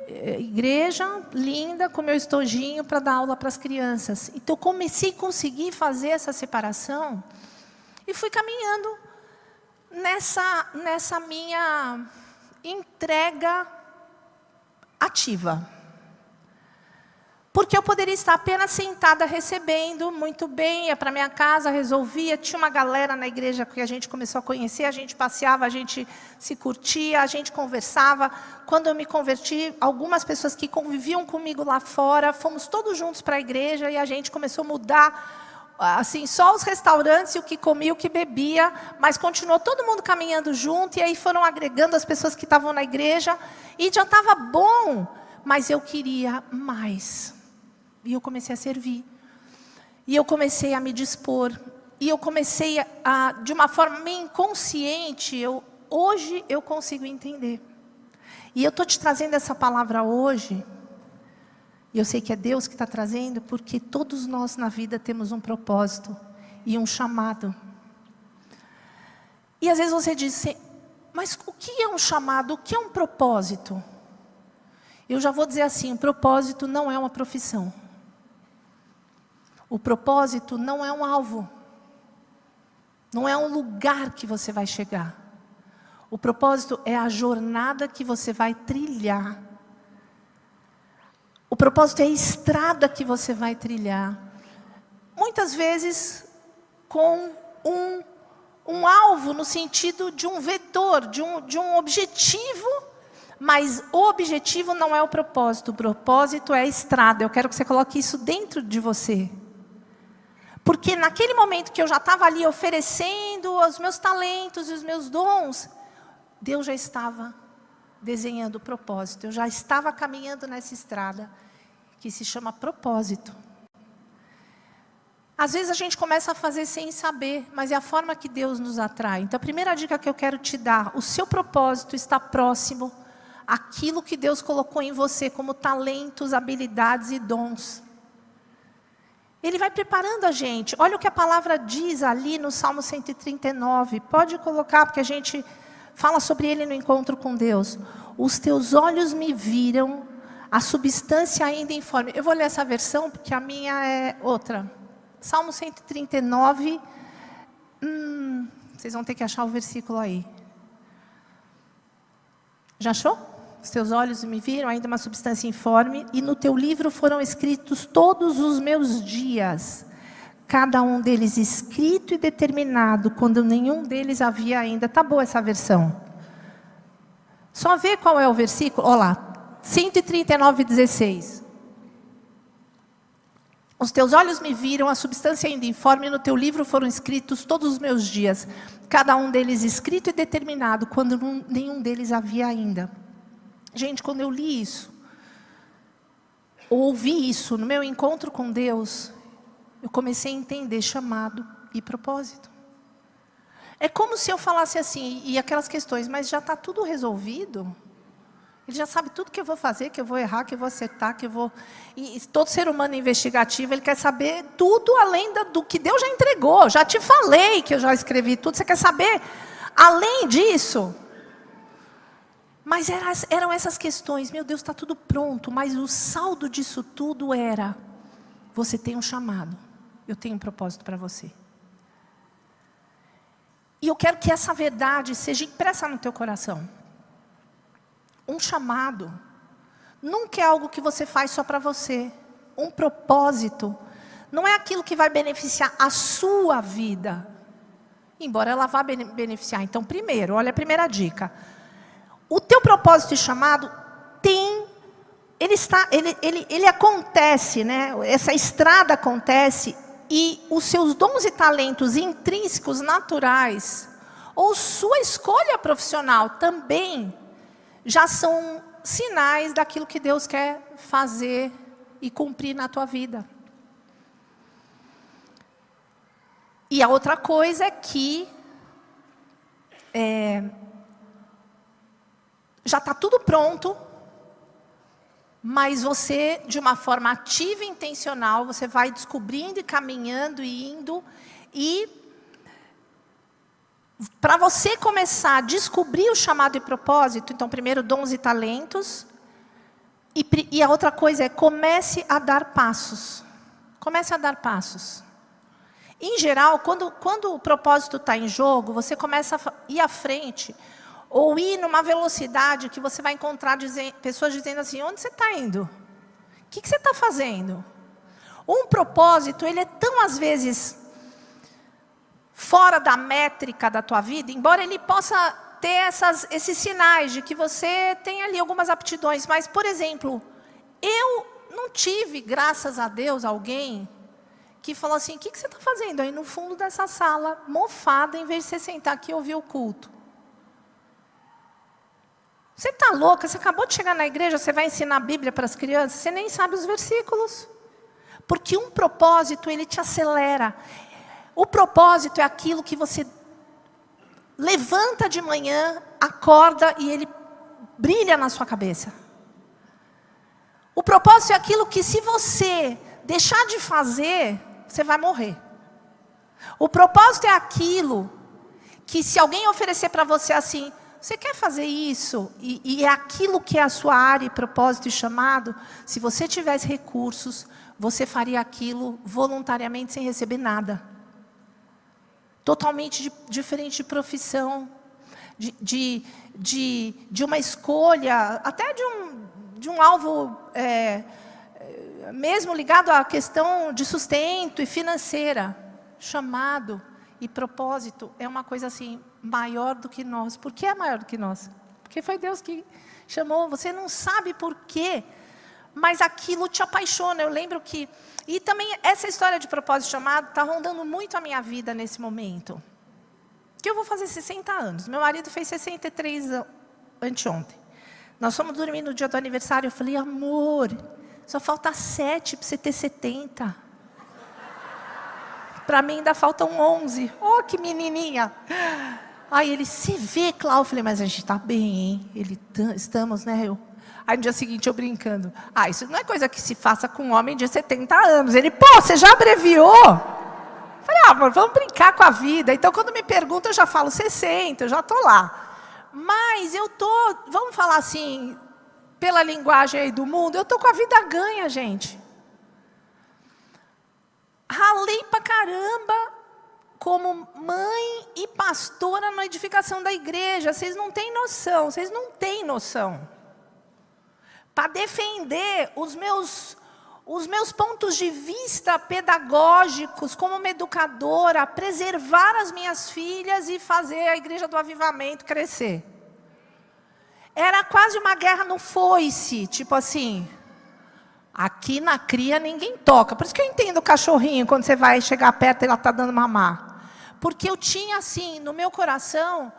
igreja linda, com meu estojinho para dar aula para as crianças. Então eu comecei a conseguir fazer essa separação e fui caminhando nessa minha entrega ativa. Porque eu poderia estar apenas sentada recebendo, muito bem, ia para minha casa, resolvia. Tinha uma galera na igreja que a gente começou a conhecer, a gente passeava, a gente se curtia, a gente conversava. Quando eu me converti, algumas pessoas que conviviam comigo lá fora, fomos todos juntos para a igreja e a gente começou a mudar, assim, só os restaurantes, o que comia, o que bebia, mas continuou todo mundo caminhando junto, e aí foram agregando as pessoas que estavam na igreja, e já estava bom, mas eu queria mais. E eu comecei a servir. E eu comecei a me dispor. E eu comecei a, de uma forma meio inconsciente, hoje eu consigo entender. E eu estou te trazendo essa palavra hoje, e eu sei que é Deus que está trazendo, porque todos nós na vida temos um propósito e um chamado. E às vezes você diz assim, mas o que é um chamado? O que é um propósito? Eu já vou dizer assim, o propósito não é uma profissão. O propósito não é um alvo. Não é um lugar que você vai chegar. O propósito é a jornada que você vai trilhar. O propósito é a estrada que você vai trilhar. Muitas vezes com um alvo no sentido de um vetor, de um objetivo, mas o objetivo não é o propósito é a estrada. Eu quero que você coloque isso dentro de você. Porque naquele momento que eu já estava ali oferecendo os meus talentos e os meus dons, Deus já estava desenhando o propósito. Eu já estava caminhando nessa estrada que se chama propósito. Às vezes a gente começa a fazer sem saber, mas é a forma que Deus nos atrai. Então a primeira dica que eu quero te dar, o seu propósito está próximo àquilo que Deus colocou em você como talentos, habilidades e dons. Ele vai preparando a gente. Olha o que a palavra diz ali no Salmo 139. Pode colocar, porque a gente fala sobre ele no encontro com Deus. Os teus olhos me viram, a substância ainda informe. Eu vou ler essa versão, porque a minha é outra. Salmo 139. Vocês vão ter que achar o versículo aí. Já achou? Os teus olhos me viram, ainda uma substância informe, e no teu livro foram escritos todos os meus dias, cada um deles escrito e determinado, quando nenhum deles havia ainda. Tá boa essa versão. Só vê qual é o versículo. Olha lá, 139:16. Os teus olhos me viram, a substância ainda informe, no teu livro foram escritos todos os meus dias, cada um deles escrito e determinado, quando nenhum deles havia ainda. Gente, quando eu li isso, ouvi isso no meu encontro com Deus, eu comecei a entender chamado e propósito. É como se eu falasse assim, e aquelas questões, mas já está tudo resolvido? Ele já sabe tudo que eu vou fazer, que eu vou errar, que eu vou acertar, que eu vou... E todo ser humano investigativo, ele quer saber tudo além do que Deus já entregou. Já te falei que eu já escrevi tudo, você quer saber além disso? Mas eram essas questões, meu Deus, está tudo pronto, mas o saldo disso tudo era, você tem um chamado, eu tenho um propósito para você. E eu quero que essa verdade seja impressa no teu coração. Um chamado nunca é algo que você faz só para você. Um propósito não é aquilo que vai beneficiar a sua vida, embora ela vá beneficiar. Então, primeiro, olha a primeira dica. O teu propósito e chamado ele acontece, né? Essa estrada acontece, e os seus dons e talentos intrínsecos, naturais, ou sua escolha profissional também, já são sinais daquilo que Deus quer fazer e cumprir na tua vida. E a outra coisa é que já está tudo pronto, mas você, de uma forma ativa e intencional, você vai descobrindo e caminhando e indo. E para você começar a descobrir o chamado e propósito, então primeiro dons e talentos, e a outra coisa é comece a dar passos. Comece a dar passos. Em geral, quando o propósito está em jogo, você começa a ir à frente, ou ir numa velocidade que você vai encontrar pessoas dizendo assim, onde você está indo? que você está fazendo? Um propósito, ele é tão, às vezes, fora da métrica da tua vida, embora ele possa ter esses sinais de que você tem ali algumas aptidões. Mas, por exemplo, eu não tive, graças a Deus, alguém que falou assim, o que você está fazendo aí no fundo dessa sala, mofada, em vez de você sentar aqui e ouvir o culto? Você está louca? Você acabou de chegar na igreja, você vai ensinar a Bíblia para as crianças, você nem sabe os versículos. Porque um propósito, ele te acelera. O propósito é aquilo que você levanta de manhã, acorda e ele brilha na sua cabeça. O propósito é aquilo que, se você deixar de fazer, você vai morrer. O propósito é aquilo que, se alguém oferecer para você assim, você quer fazer isso? E é aquilo que é a sua área e propósito e chamado. Se você tivesse recursos, você faria aquilo voluntariamente sem receber nada. Totalmente diferente de profissão, de uma escolha, até de um alvo mesmo ligado à questão de sustento e financeira. Chamado e propósito é uma coisa assim, maior do que nós. Por que é maior do que nós? Porque foi Deus que chamou. Você não sabe por quê, mas aquilo te apaixona. Eu lembro que... E também essa história de propósito e chamado está rondando muito a minha vida nesse momento. Que eu vou fazer 60 anos. Meu marido fez 63 anteontem. Nós fomos dormir no dia do aniversário. Eu falei, amor, só falta 7 para você ter 70. Para mim ainda faltam 11. Oh, que menininha. Aí ele, se vê, Cláudio. Eu falei, mas a gente está bem, hein? Estamos, né? Aí no dia seguinte eu brincando. Isso não é coisa que se faça com um homem de 70 anos. Ele, pô, você já abreviou? Eu falei, amor, vamos brincar com a vida. Então quando me perguntam eu já falo 60, eu já estou lá. Mas eu tô, vamos falar assim, pela linguagem aí do mundo, eu tô com a vida ganha, gente. Ralei pra caramba como mãe e pastora na edificação da igreja. Vocês não têm noção, vocês não têm noção. Para defender os meus pontos de vista pedagógicos como uma educadora, preservar as minhas filhas e fazer a Igreja do Avivamento crescer. Era quase uma guerra no foice, tipo assim, aqui na cria ninguém toca. Por isso que eu entendo o cachorrinho, quando você vai chegar perto e ela está dando mamar. Porque eu tinha assim, no meu coração,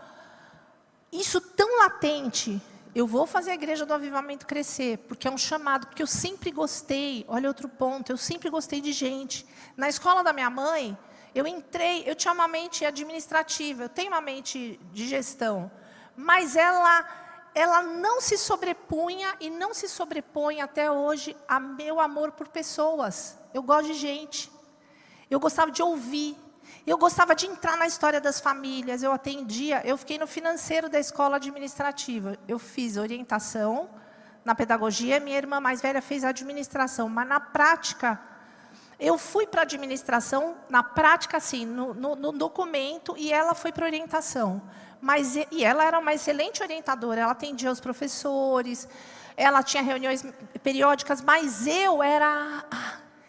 isso tão latente. Eu vou fazer a Igreja do Avivamento crescer, porque é um chamado, porque eu sempre gostei, olha outro ponto, eu sempre gostei de gente. Na escola da minha mãe, eu tinha uma mente administrativa, eu tenho uma mente de gestão, mas ela não se sobrepunha e não se sobrepõe até hoje a meu amor por pessoas. Eu gosto de gente, eu gostava de ouvir. Eu gostava de entrar na história das famílias, eu atendia, eu fiquei no financeiro da escola administrativa. Eu fiz orientação na pedagogia, minha irmã mais velha fez administração, mas na prática, eu fui para a administração, na prática assim, no documento, e ela foi para orientação. E ela era uma excelente orientadora, ela atendia os professores, ela tinha reuniões periódicas, mas eu era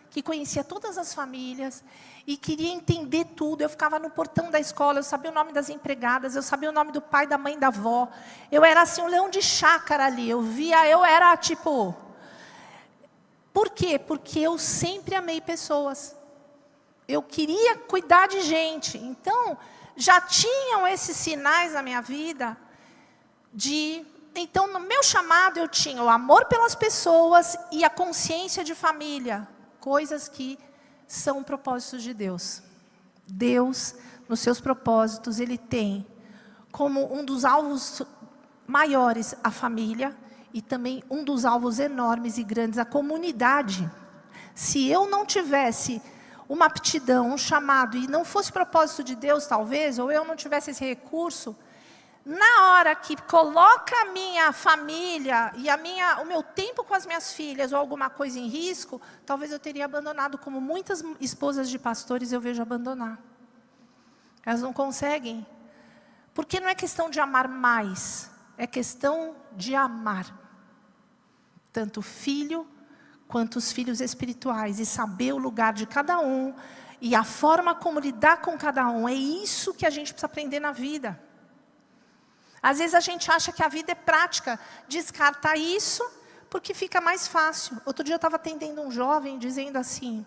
que conhecia todas as famílias, e queria entender tudo. Eu ficava no portão da escola, eu sabia o nome das empregadas, eu sabia o nome do pai, da mãe, da avó. Eu era assim, um leão de chácara ali. Eu era tipo... Por quê? Porque eu sempre amei pessoas. Eu queria cuidar de gente. Então, já tinham esses sinais na minha vida Então, no meu chamado, eu tinha o amor pelas pessoas e a consciência de família. Coisas que são propósitos de Deus. Deus, nos seus propósitos, Ele tem como um dos alvos maiores a família e também um dos alvos enormes e grandes a comunidade. Se eu não tivesse uma aptidão, um chamado, e não fosse propósito de Deus, talvez, ou eu não tivesse esse recurso, na hora que coloca a minha família e o meu tempo com as minhas filhas ou alguma coisa em risco, talvez eu teria abandonado, como muitas esposas de pastores eu vejo abandonar. Elas não conseguem. Porque não é questão de amar mais, é questão de amar. Tanto o filho quanto os filhos espirituais, e saber o lugar de cada um, e a forma como lidar com cada um. É isso que a gente precisa aprender na vida. Às vezes a gente acha que a vida é prática, descarta isso, porque fica mais fácil. Outro dia eu estava atendendo um jovem dizendo assim,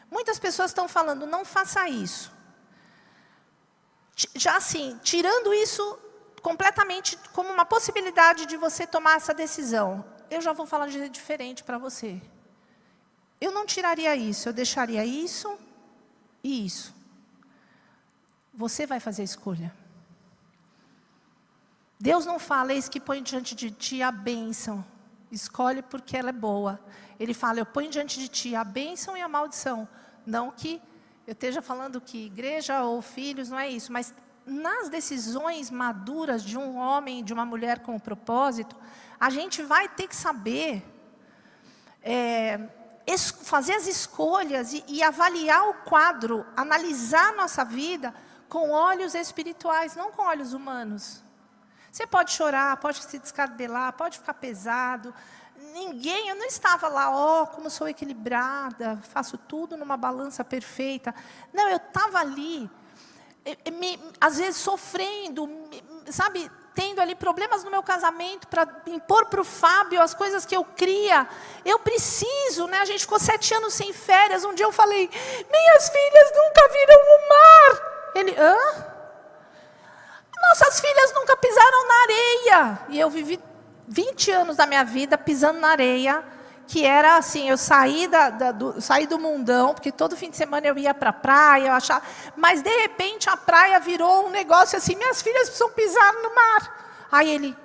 muitas pessoas estão falando, não faça isso. Já assim, tirando isso completamente como uma possibilidade de você tomar essa decisão. Eu já vou falar de jeito diferente para você. Eu não tiraria isso, eu deixaria isso e isso. Você vai fazer a escolha. Deus não fala, eis que põe diante de ti a bênção. Escolhe porque ela é boa. Ele fala, eu ponho diante de ti a bênção e a maldição. Não que eu esteja falando que igreja ou filhos, não é isso. Mas nas decisões maduras de um homem e de uma mulher com um propósito, a gente vai ter que saber fazer as escolhas e avaliar o quadro, analisar a nossa vida com olhos espirituais, não com olhos humanos. Você pode chorar, pode se descabelar, pode ficar pesado. Eu não estava lá, como sou equilibrada, faço tudo numa balança perfeita. Não, eu estava ali, às vezes sofrendo, sabe, tendo ali problemas no meu casamento para impor para o Fábio as coisas que eu cria. Eu preciso, né? A gente ficou 7 anos sem férias. Um dia eu falei, minhas filhas nunca viram o mar. Ele, hã? Nossas filhas nunca pisaram na areia. E eu vivi 20 anos da minha vida pisando na areia, que era assim, eu saí do mundão, porque todo fim de semana eu ia para a praia, eu achava, mas de repente a praia virou um negócio assim, minhas filhas precisam pisar no mar. Aí ele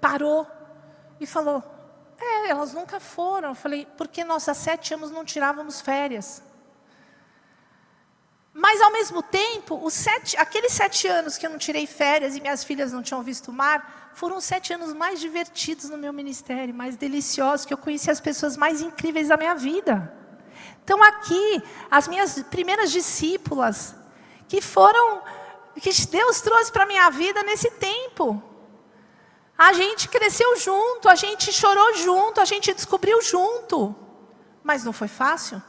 parou e falou, elas nunca foram. Eu falei, porque nós há 7 anos não tirávamos férias. Mas, ao mesmo tempo, aqueles 7 anos que eu não tirei férias e minhas filhas não tinham visto o mar, foram os 7 anos mais divertidos no meu ministério, mais deliciosos, que eu conheci as pessoas mais incríveis da minha vida. Então, aqui, as minhas primeiras discípulas, que Deus trouxe para a minha vida nesse tempo. A gente cresceu junto, a gente chorou junto, a gente descobriu junto. Mas não foi fácil.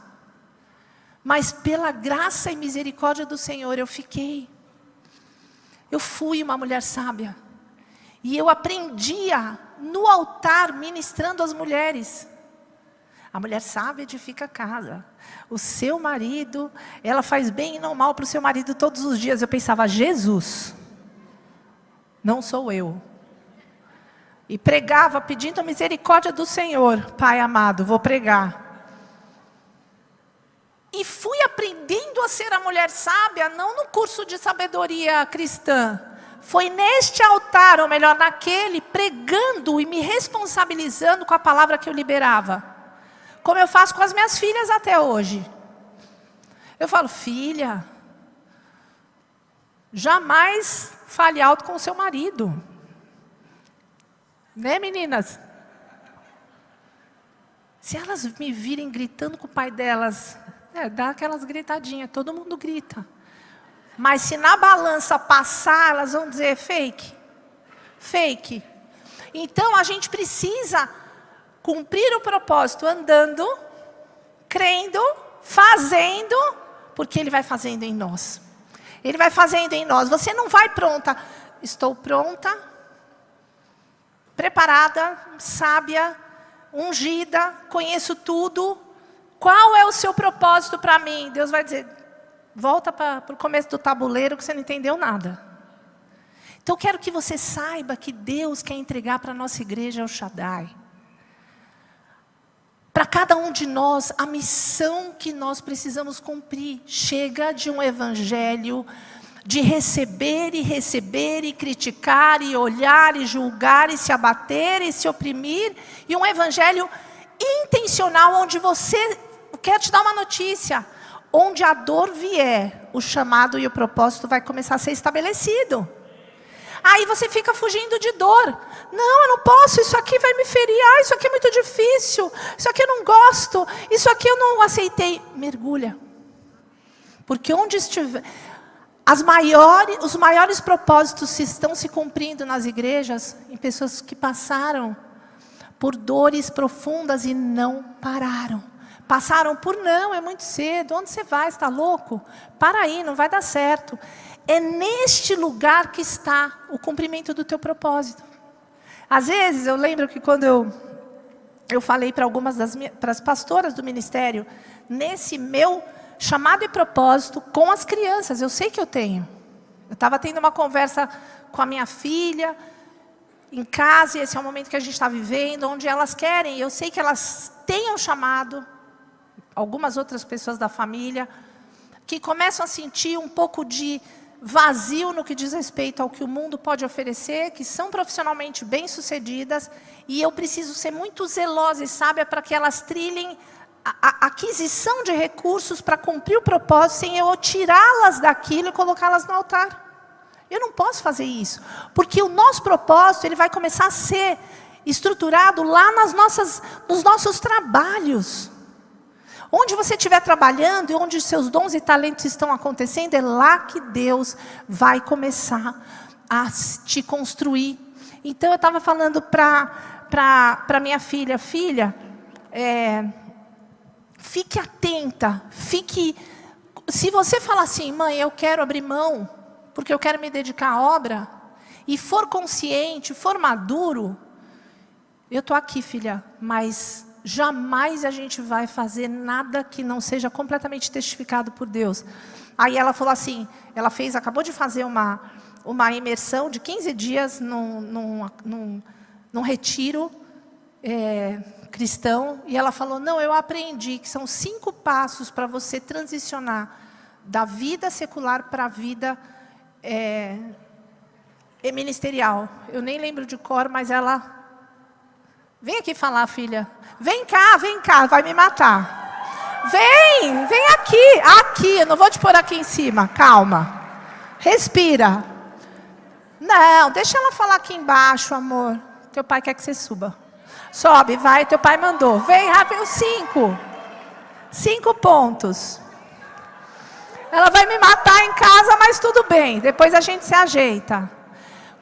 Mas pela graça e misericórdia do Senhor eu fui uma mulher sábia. E eu aprendia no altar ministrando às mulheres. A mulher sábia edifica a casa. O seu marido, ela faz bem e não mal para o seu marido todos os dias. Eu pensava, Jesus, não sou eu. E pregava pedindo a misericórdia do Senhor. Pai amado, vou pregar. E fui aprendendo a ser a mulher sábia, não no curso de sabedoria cristã. Foi neste altar, ou melhor, naquele, pregando e me responsabilizando com a palavra que eu liberava. Como eu faço com as minhas filhas até hoje. Eu falo, filha, jamais fale alto com o seu marido. Né, meninas? Se elas me virem gritando com o pai delas, dá aquelas gritadinhas, todo mundo grita. Mas se na balança passar, elas vão dizer fake. Fake. Então a gente precisa cumprir o propósito andando, crendo, fazendo, porque Ele vai fazendo em nós. Ele vai fazendo em nós. Você não vai pronta. Estou pronta, preparada, sábia, ungida, conheço tudo. Qual é o seu propósito para mim? Deus vai dizer, volta para o começo do tabuleiro que você não entendeu nada. Então eu quero que você saiba que Deus quer entregar para a nossa igreja El Shaddai. Para cada um de nós, a missão que nós precisamos cumprir. Chega de um evangelho de receber e criticar e olhar e julgar e se abater e se oprimir. E um evangelho intencional onde você... Quero te dar uma notícia. Onde a dor vier, o chamado e o propósito vai começar a ser estabelecido. Aí você fica fugindo de dor. Não, eu não posso, isso aqui vai me ferir. Ah, isso aqui é muito difícil. Isso aqui eu não gosto. Isso aqui eu não aceitei. Mergulha. Porque onde estiver... os maiores propósitos estão se cumprindo nas igrejas em pessoas que passaram por dores profundas e não pararam. Passaram por, não, é muito cedo, onde você vai, está louco? Para aí, não vai dar certo. É neste lugar que está o cumprimento do teu propósito. Às vezes, eu lembro que quando eu falei para algumas para as pastoras do ministério, nesse meu chamado e propósito com as crianças, eu sei que eu tenho. Eu estava tendo uma conversa com a minha filha, em casa, e esse é o momento que a gente está vivendo, onde elas querem, eu sei que elas têm um chamado, algumas outras pessoas da família, que começam a sentir um pouco de vazio no que diz respeito ao que o mundo pode oferecer, que são profissionalmente bem-sucedidas, e eu preciso ser muito zelosa e sábia para que elas trilhem a aquisição de recursos para cumprir o propósito, sem eu tirá-las daquilo e colocá-las no altar. Eu não posso fazer isso, porque o nosso propósito ele vai começar a ser estruturado lá nos nossos trabalhos. Onde você estiver trabalhando e onde os seus dons e talentos estão acontecendo, é lá que Deus vai começar a te construir. Então, eu estava falando para minha filha, fique atenta, se você falar assim, mãe, eu quero abrir mão, porque eu quero me dedicar à obra, e for consciente, for maduro, eu estou aqui, filha, mas jamais a gente vai fazer nada que não seja completamente testificado por Deus. Aí ela falou assim, acabou de fazer uma imersão de 15 dias num retiro cristão, e ela falou, não, eu aprendi que são 5 passos para você transicionar da vida secular para a vida ministerial. Eu nem lembro de cor, mas ela... Vem aqui falar, filha. Vem cá, vai me matar. Vem aqui, eu não vou te pôr aqui em cima, calma. Respira. Não, deixa ela falar aqui embaixo, amor. Teu pai quer que você suba. Sobe, vai, teu pai mandou. Vem rápido, 5 pontos. Ela vai me matar em casa, mas tudo bem, depois a gente se ajeita.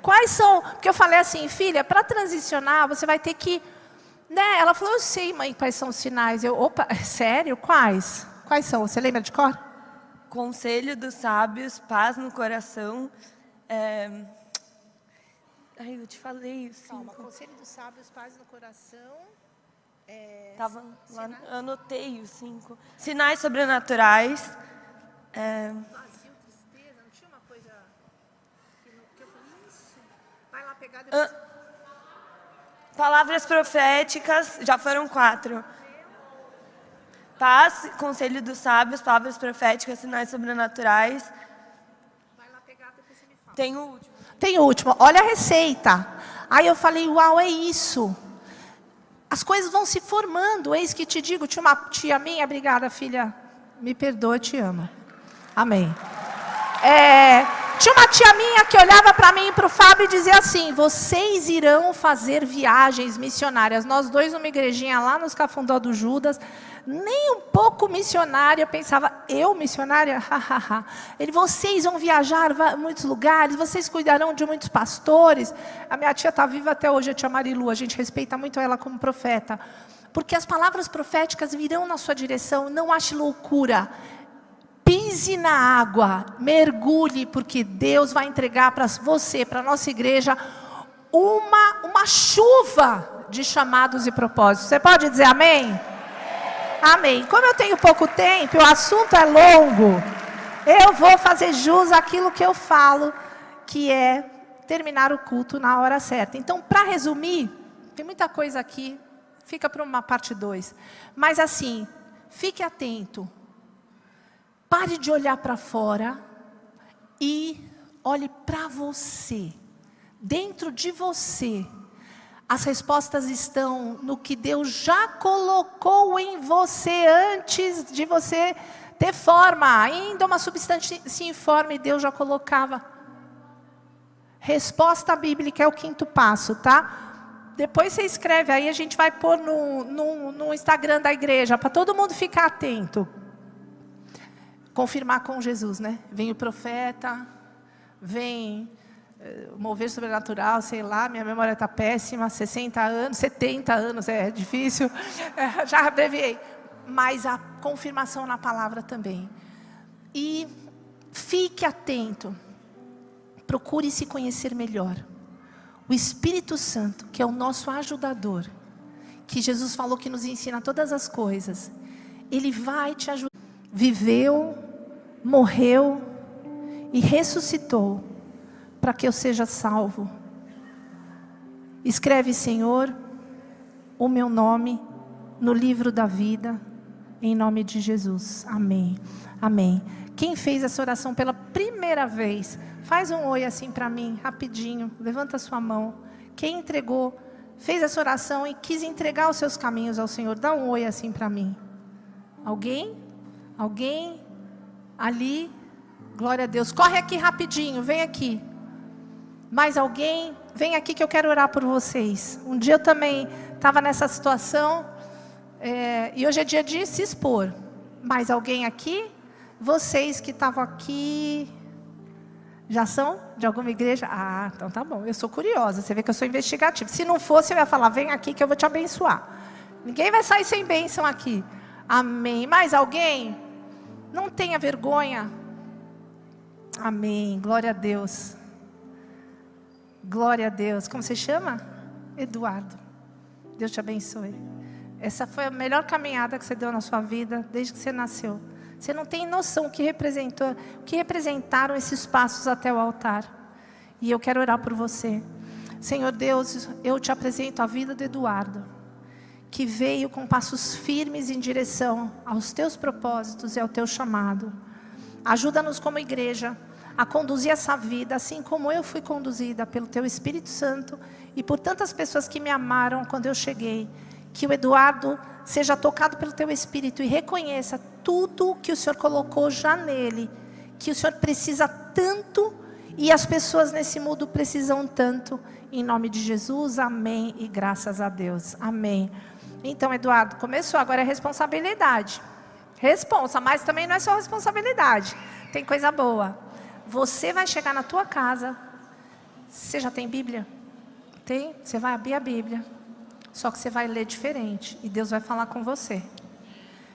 Quais são, porque eu falei assim, filha, para transicionar, você vai ter que... Né? Ela falou, eu sei, mãe, quais são os sinais. Opa, sério? Quais? Quais são? Você lembra de cor? Conselho dos sábios, paz no coração. Ai, eu te falei. Calma, conselho dos sábios, paz no coração. Tava lá, anotei os 5. Sinais sobrenaturais. Vazio, tristeza, não tinha uma coisa que eu falei, isso. Vai lá pegar depois. Palavras proféticas, já foram 4. Paz, conselho dos sábios, palavras proféticas, sinais sobrenaturais. Vai lá pegar, depois você me fala. Tem o último. Olha a receita. Aí eu falei, uau, é isso. As coisas vão se formando. Eis que te digo, tinha uma tia minha, obrigada, filha. Me perdoa, eu te amo. Amém. Tinha uma tia minha que olhava para mim e para o Fábio e dizia assim, vocês irão fazer viagens missionárias. Nós dois numa igrejinha lá nos Cafundó do Judas, nem um pouco missionária. Eu pensava, eu missionária? Ele, vocês vão viajar a muitos lugares, vocês cuidarão de muitos pastores. A minha tia está viva até hoje, a tia Marilu, a gente respeita muito ela como profeta. Porque as palavras proféticas virão na sua direção, não ache loucura. Pise na água, mergulhe, porque Deus vai entregar para você, para a nossa igreja, uma chuva de chamados e propósitos. Você pode dizer amém? Amém. Como eu tenho pouco tempo, o assunto é longo, eu vou fazer jus àquilo que eu falo, que é terminar o culto na hora certa. Então, para resumir, tem muita coisa aqui, fica para uma parte 2. Mas assim, fique atento. Pare de olhar para fora e olhe para você. Dentro de você, as respostas estão no que Deus já colocou em você antes de você ter forma. Ainda uma substância informe, Deus já colocava. Resposta bíblica é o 5º passo, tá? Depois você escreve, aí a gente vai pôr no Instagram da igreja, para todo mundo ficar atento. Confirmar com Jesus, né? Vem o profeta, vem mover sobrenatural, sei lá, minha memória está péssima, 60 anos, 70 anos, é difícil, já abreviei. Mas a confirmação na palavra também. E fique atento, procure se conhecer melhor. O Espírito Santo, que é o nosso ajudador, que Jesus falou que nos ensina todas as coisas, ele vai te ajudar. Viveu, morreu e ressuscitou para que eu seja salvo. Escreve, Senhor, o meu nome no livro da vida, em nome de Jesus. Amém. Amém. Quem fez essa oração pela primeira vez, faz um oi assim para mim, rapidinho, levanta a sua mão. Quem entregou, fez essa oração e quis entregar os seus caminhos ao Senhor, dá um oi assim para mim. Alguém? Alguém? Ali? Glória a Deus. Corre aqui rapidinho, vem aqui. Mais alguém? Vem aqui que eu quero orar por vocês. Um dia eu também estava nessa situação, e hoje é dia de se expor. Mais alguém aqui? Vocês que estavam aqui, já são de alguma igreja? Ah, então tá bom, eu sou curiosa, você vê que eu sou investigativa. Se não fosse, eu ia falar, vem aqui que eu vou te abençoar. Ninguém vai sair sem bênção aqui. Amém. Mais alguém? Não tenha vergonha. Amém, glória a Deus. Glória a Deus. Como você chama? Eduardo. Deus te abençoe. Essa foi a melhor caminhada que você deu na sua vida desde que você nasceu. Você não tem noção o que representaram esses passos até o altar. E eu quero orar por você. Senhor Deus, eu te apresento a vida do Eduardo, que veio com passos firmes em direção aos teus propósitos e ao teu chamado. Ajuda-nos como igreja a conduzir essa vida, assim como eu fui conduzida pelo teu Espírito Santo e por tantas pessoas que me amaram quando eu cheguei. Que o Eduardo seja tocado pelo teu Espírito e reconheça tudo que o Senhor colocou já nele, que o Senhor precisa tanto e as pessoas nesse mundo precisam tanto. Em nome de Jesus, amém e graças a Deus, amém. Então, Eduardo, começou, agora é responsabilidade. Responsa, mas também não é só responsabilidade, tem coisa boa. Você vai chegar na tua casa, você já tem Bíblia? Tem? Você vai abrir a Bíblia. Só que você vai ler diferente e Deus vai falar com você.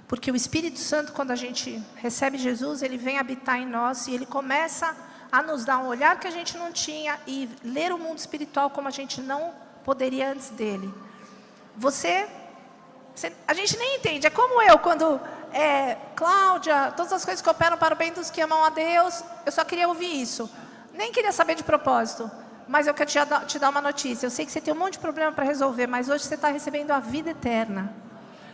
Porque o Espírito Santo, quando a gente recebe Jesus, ele vem habitar em nós e ele começa a nos dar um olhar que a gente não tinha e ler o mundo espiritual como a gente não poderia antes dele. A gente nem entende, é como eu, quando Cláudia, todas as coisas que operam para o bem dos que amam a Deus, eu só queria ouvir isso. Nem queria saber de propósito. Mas eu quero te dar uma notícia. Eu sei que você tem um monte de problema para resolver, mas hoje você está recebendo a vida eterna.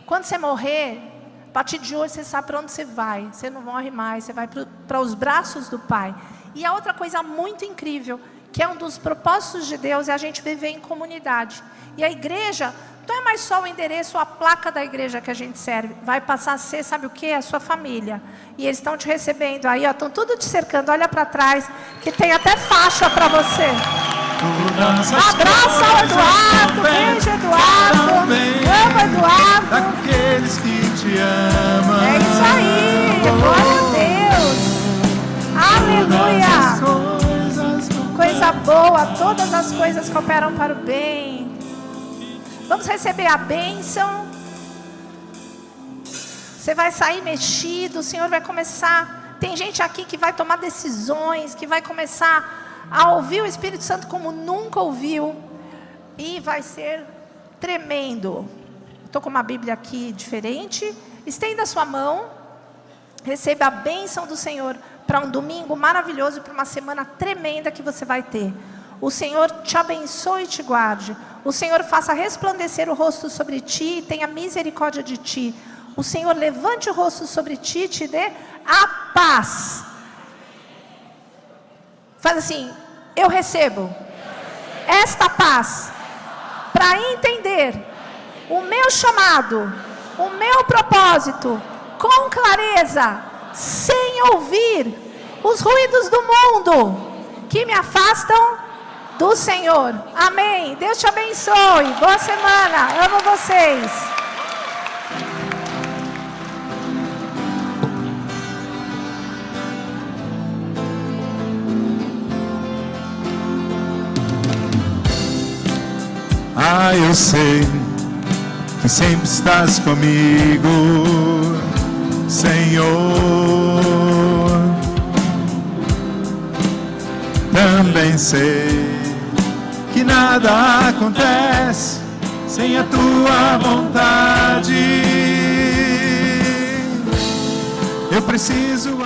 Quando você morrer, a partir de hoje você sabe para onde você vai. Você não morre mais, você vai para os braços do Pai. E a outra coisa muito incrível, que é um dos propósitos de Deus, é a gente viver em comunidade. E a igreja não é mais só o endereço, a placa da igreja que a gente serve. Vai passar a ser, sabe o que? A sua família. E eles estão te recebendo aí, ó, estão tudo te cercando. Olha para trás, que tem até faixa para você. Abraça o Eduardo, beijo Eduardo, ama Eduardo. Daqueles que te amam. É isso aí, glória a Deus. Aleluia. Coisa boa, todas as coisas cooperam para o bem. Vamos receber a bênção. Você vai sair mexido, o Senhor vai começar. Tem gente aqui que vai tomar decisões, que vai começar a ouvir o Espírito Santo como nunca ouviu. E vai ser tremendo. Estou com uma Bíblia aqui diferente. Estenda a sua mão. Receba a bênção do Senhor para um domingo maravilhoso, para uma semana tremenda que você vai ter. O Senhor te abençoe e te guarde. O Senhor faça resplandecer o rosto sobre ti e tenha misericórdia de ti. O Senhor levante o rosto sobre ti e te dê a paz. Faz assim, eu recebo esta paz para entender o meu chamado, o meu propósito, com clareza, sem ouvir os ruídos do mundo que me afastam do Senhor. Amém. Deus te abençoe. Boa semana. Amo vocês. Ah, eu sei que sempre estás comigo, Senhor. Também sei que nada acontece sem a tua vontade. Eu preciso